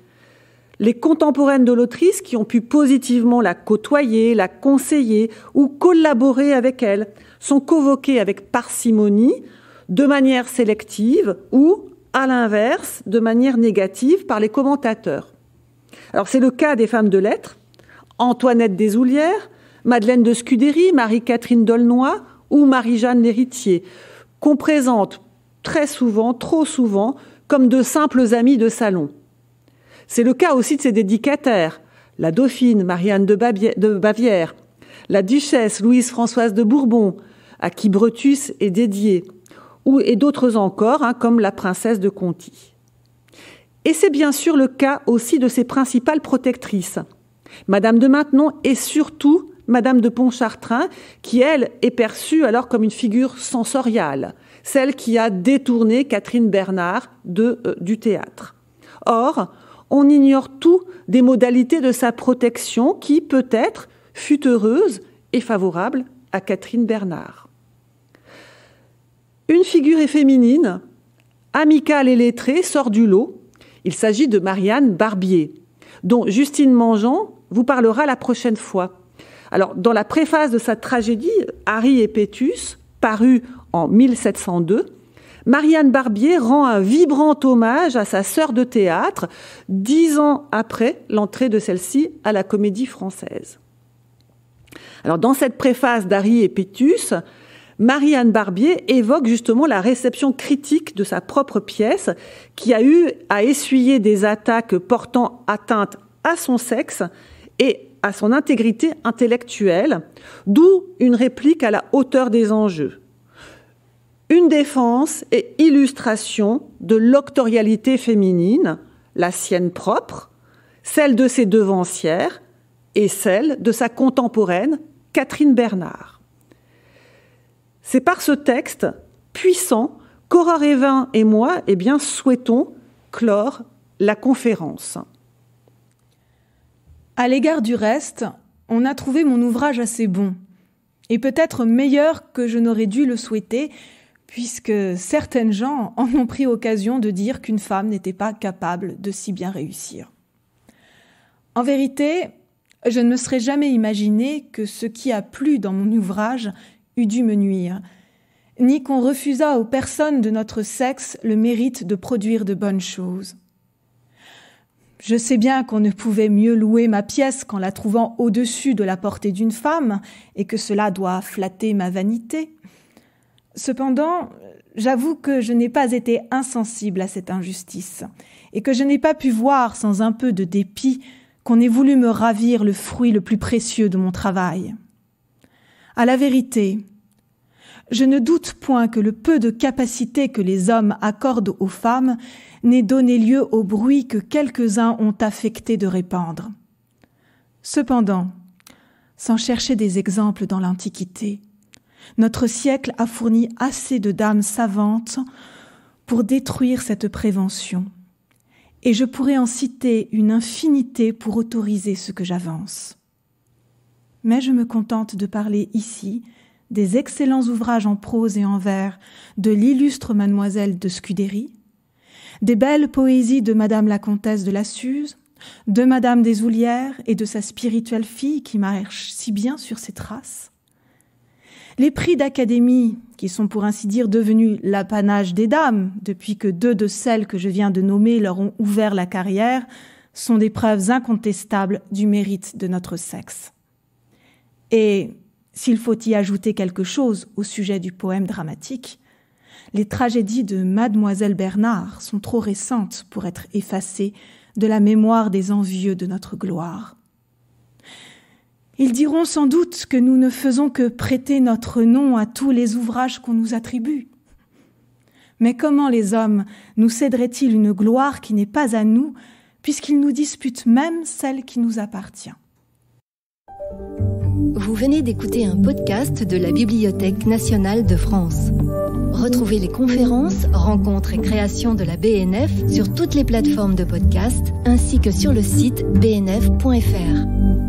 Les contemporaines de l'autrice qui ont pu positivement la côtoyer, la conseiller ou collaborer avec elle sont convoquées avec parcimonie, de manière sélective ou, à l'inverse, de manière négative par les commentateurs. Alors c'est le cas des femmes de lettres, Antoinette Desoulières, Madeleine de Scudéry, Marie-Catherine d'Aulnoy ou Marie-Jeanne Lhéritier, qu'on présente très souvent, trop souvent, comme de simples amies de salon. C'est le cas aussi de ses dédicataires, la dauphine Marianne de Bavière, la duchesse Louise-Françoise de Bourbon, à qui Brutus est dédié, et d'autres encore, comme la princesse de Conti. Et c'est bien sûr le cas aussi de ses principales protectrices, Madame de Maintenon et surtout Madame de Pontchartrain, qui, elle, est perçue alors comme une figure sensoriale, celle qui a détourné Catherine Bernard du théâtre. Or, on ignore tout des modalités de sa protection qui, peut-être, fut heureuse et favorable à Catherine Bernard. Une figure féminine, amicale et lettrée, sort du lot. Il s'agit de Marianne Barbier, dont Justine Mangeant vous parlera la prochaine fois. Alors, dans la préface de sa tragédie, Harry et Pétus, parue en 1702, Marianne Barbier rend un vibrant hommage à sa sœur de théâtre, 10 ans après l'entrée de celle-ci à la Comédie Française. Alors, dans cette préface d'Harry et Pétus, Marianne Barbier évoque justement la réception critique de sa propre pièce, qui a eu à essuyer des attaques portant atteinte à son sexe et à son intégrité intellectuelle, d'où une réplique à la hauteur des enjeux. Une défense et illustration de l'octorialité féminine, la sienne propre, celle de ses devancières et celle de sa contemporaine Catherine Bernard. C'est par ce texte puissant qu'Aura Révin et moi souhaitons clore la conférence. À l'égard du reste, on a trouvé mon ouvrage assez bon, et peut-être meilleur que je n'aurais dû le souhaiter, puisque certaines gens en ont pris occasion de dire qu'une femme n'était pas capable de si bien réussir. En vérité, je ne me serais jamais imaginé que ce qui a plu dans mon ouvrage eût dû me nuire, ni qu'on refusât aux personnes de notre sexe le mérite de produire de bonnes choses. Je sais bien qu'on ne pouvait mieux louer ma pièce qu'en la trouvant au-dessus de la portée d'une femme, et que cela doit flatter ma vanité. Cependant, j'avoue que je n'ai pas été insensible à cette injustice, et que je n'ai pas pu voir sans un peu de dépit qu'on ait voulu me ravir le fruit le plus précieux de mon travail. À la vérité, je ne doute point que le peu de capacité que les hommes accordent aux femmes n'ait donné lieu au bruit que quelques-uns ont affecté de répandre. Cependant, sans chercher des exemples dans l'Antiquité, notre siècle a fourni assez de dames savantes pour détruire cette prévention, et je pourrais en citer une infinité pour autoriser ce que j'avance. Mais je me contente de parler ici des excellents ouvrages en prose et en vers de l'illustre mademoiselle de Scudéry, des belles poésies de madame la comtesse de la Suze, de madame des Houlières et de sa spirituelle fille qui marche si bien sur ses traces. Les prix d'académie, qui sont pour ainsi dire devenus l'apanage des dames, depuis que 2 de celles que je viens de nommer leur ont ouvert la carrière, sont des preuves incontestables du mérite de notre sexe. Et s'il faut y ajouter quelque chose au sujet du poème dramatique, les tragédies de Mademoiselle Bernard sont trop récentes pour être effacées de la mémoire des envieux de notre gloire. Ils diront sans doute que nous ne faisons que prêter notre nom à tous les ouvrages qu'on nous attribue. Mais comment les hommes nous céderaient-ils une gloire qui n'est pas à nous, puisqu'ils nous disputent même celle qui nous appartient ? Vous venez d'écouter un podcast de la Bibliothèque nationale de France. Retrouvez les conférences, rencontres et créations de la BNF sur toutes les plateformes de podcast ainsi que sur le site bnf.fr.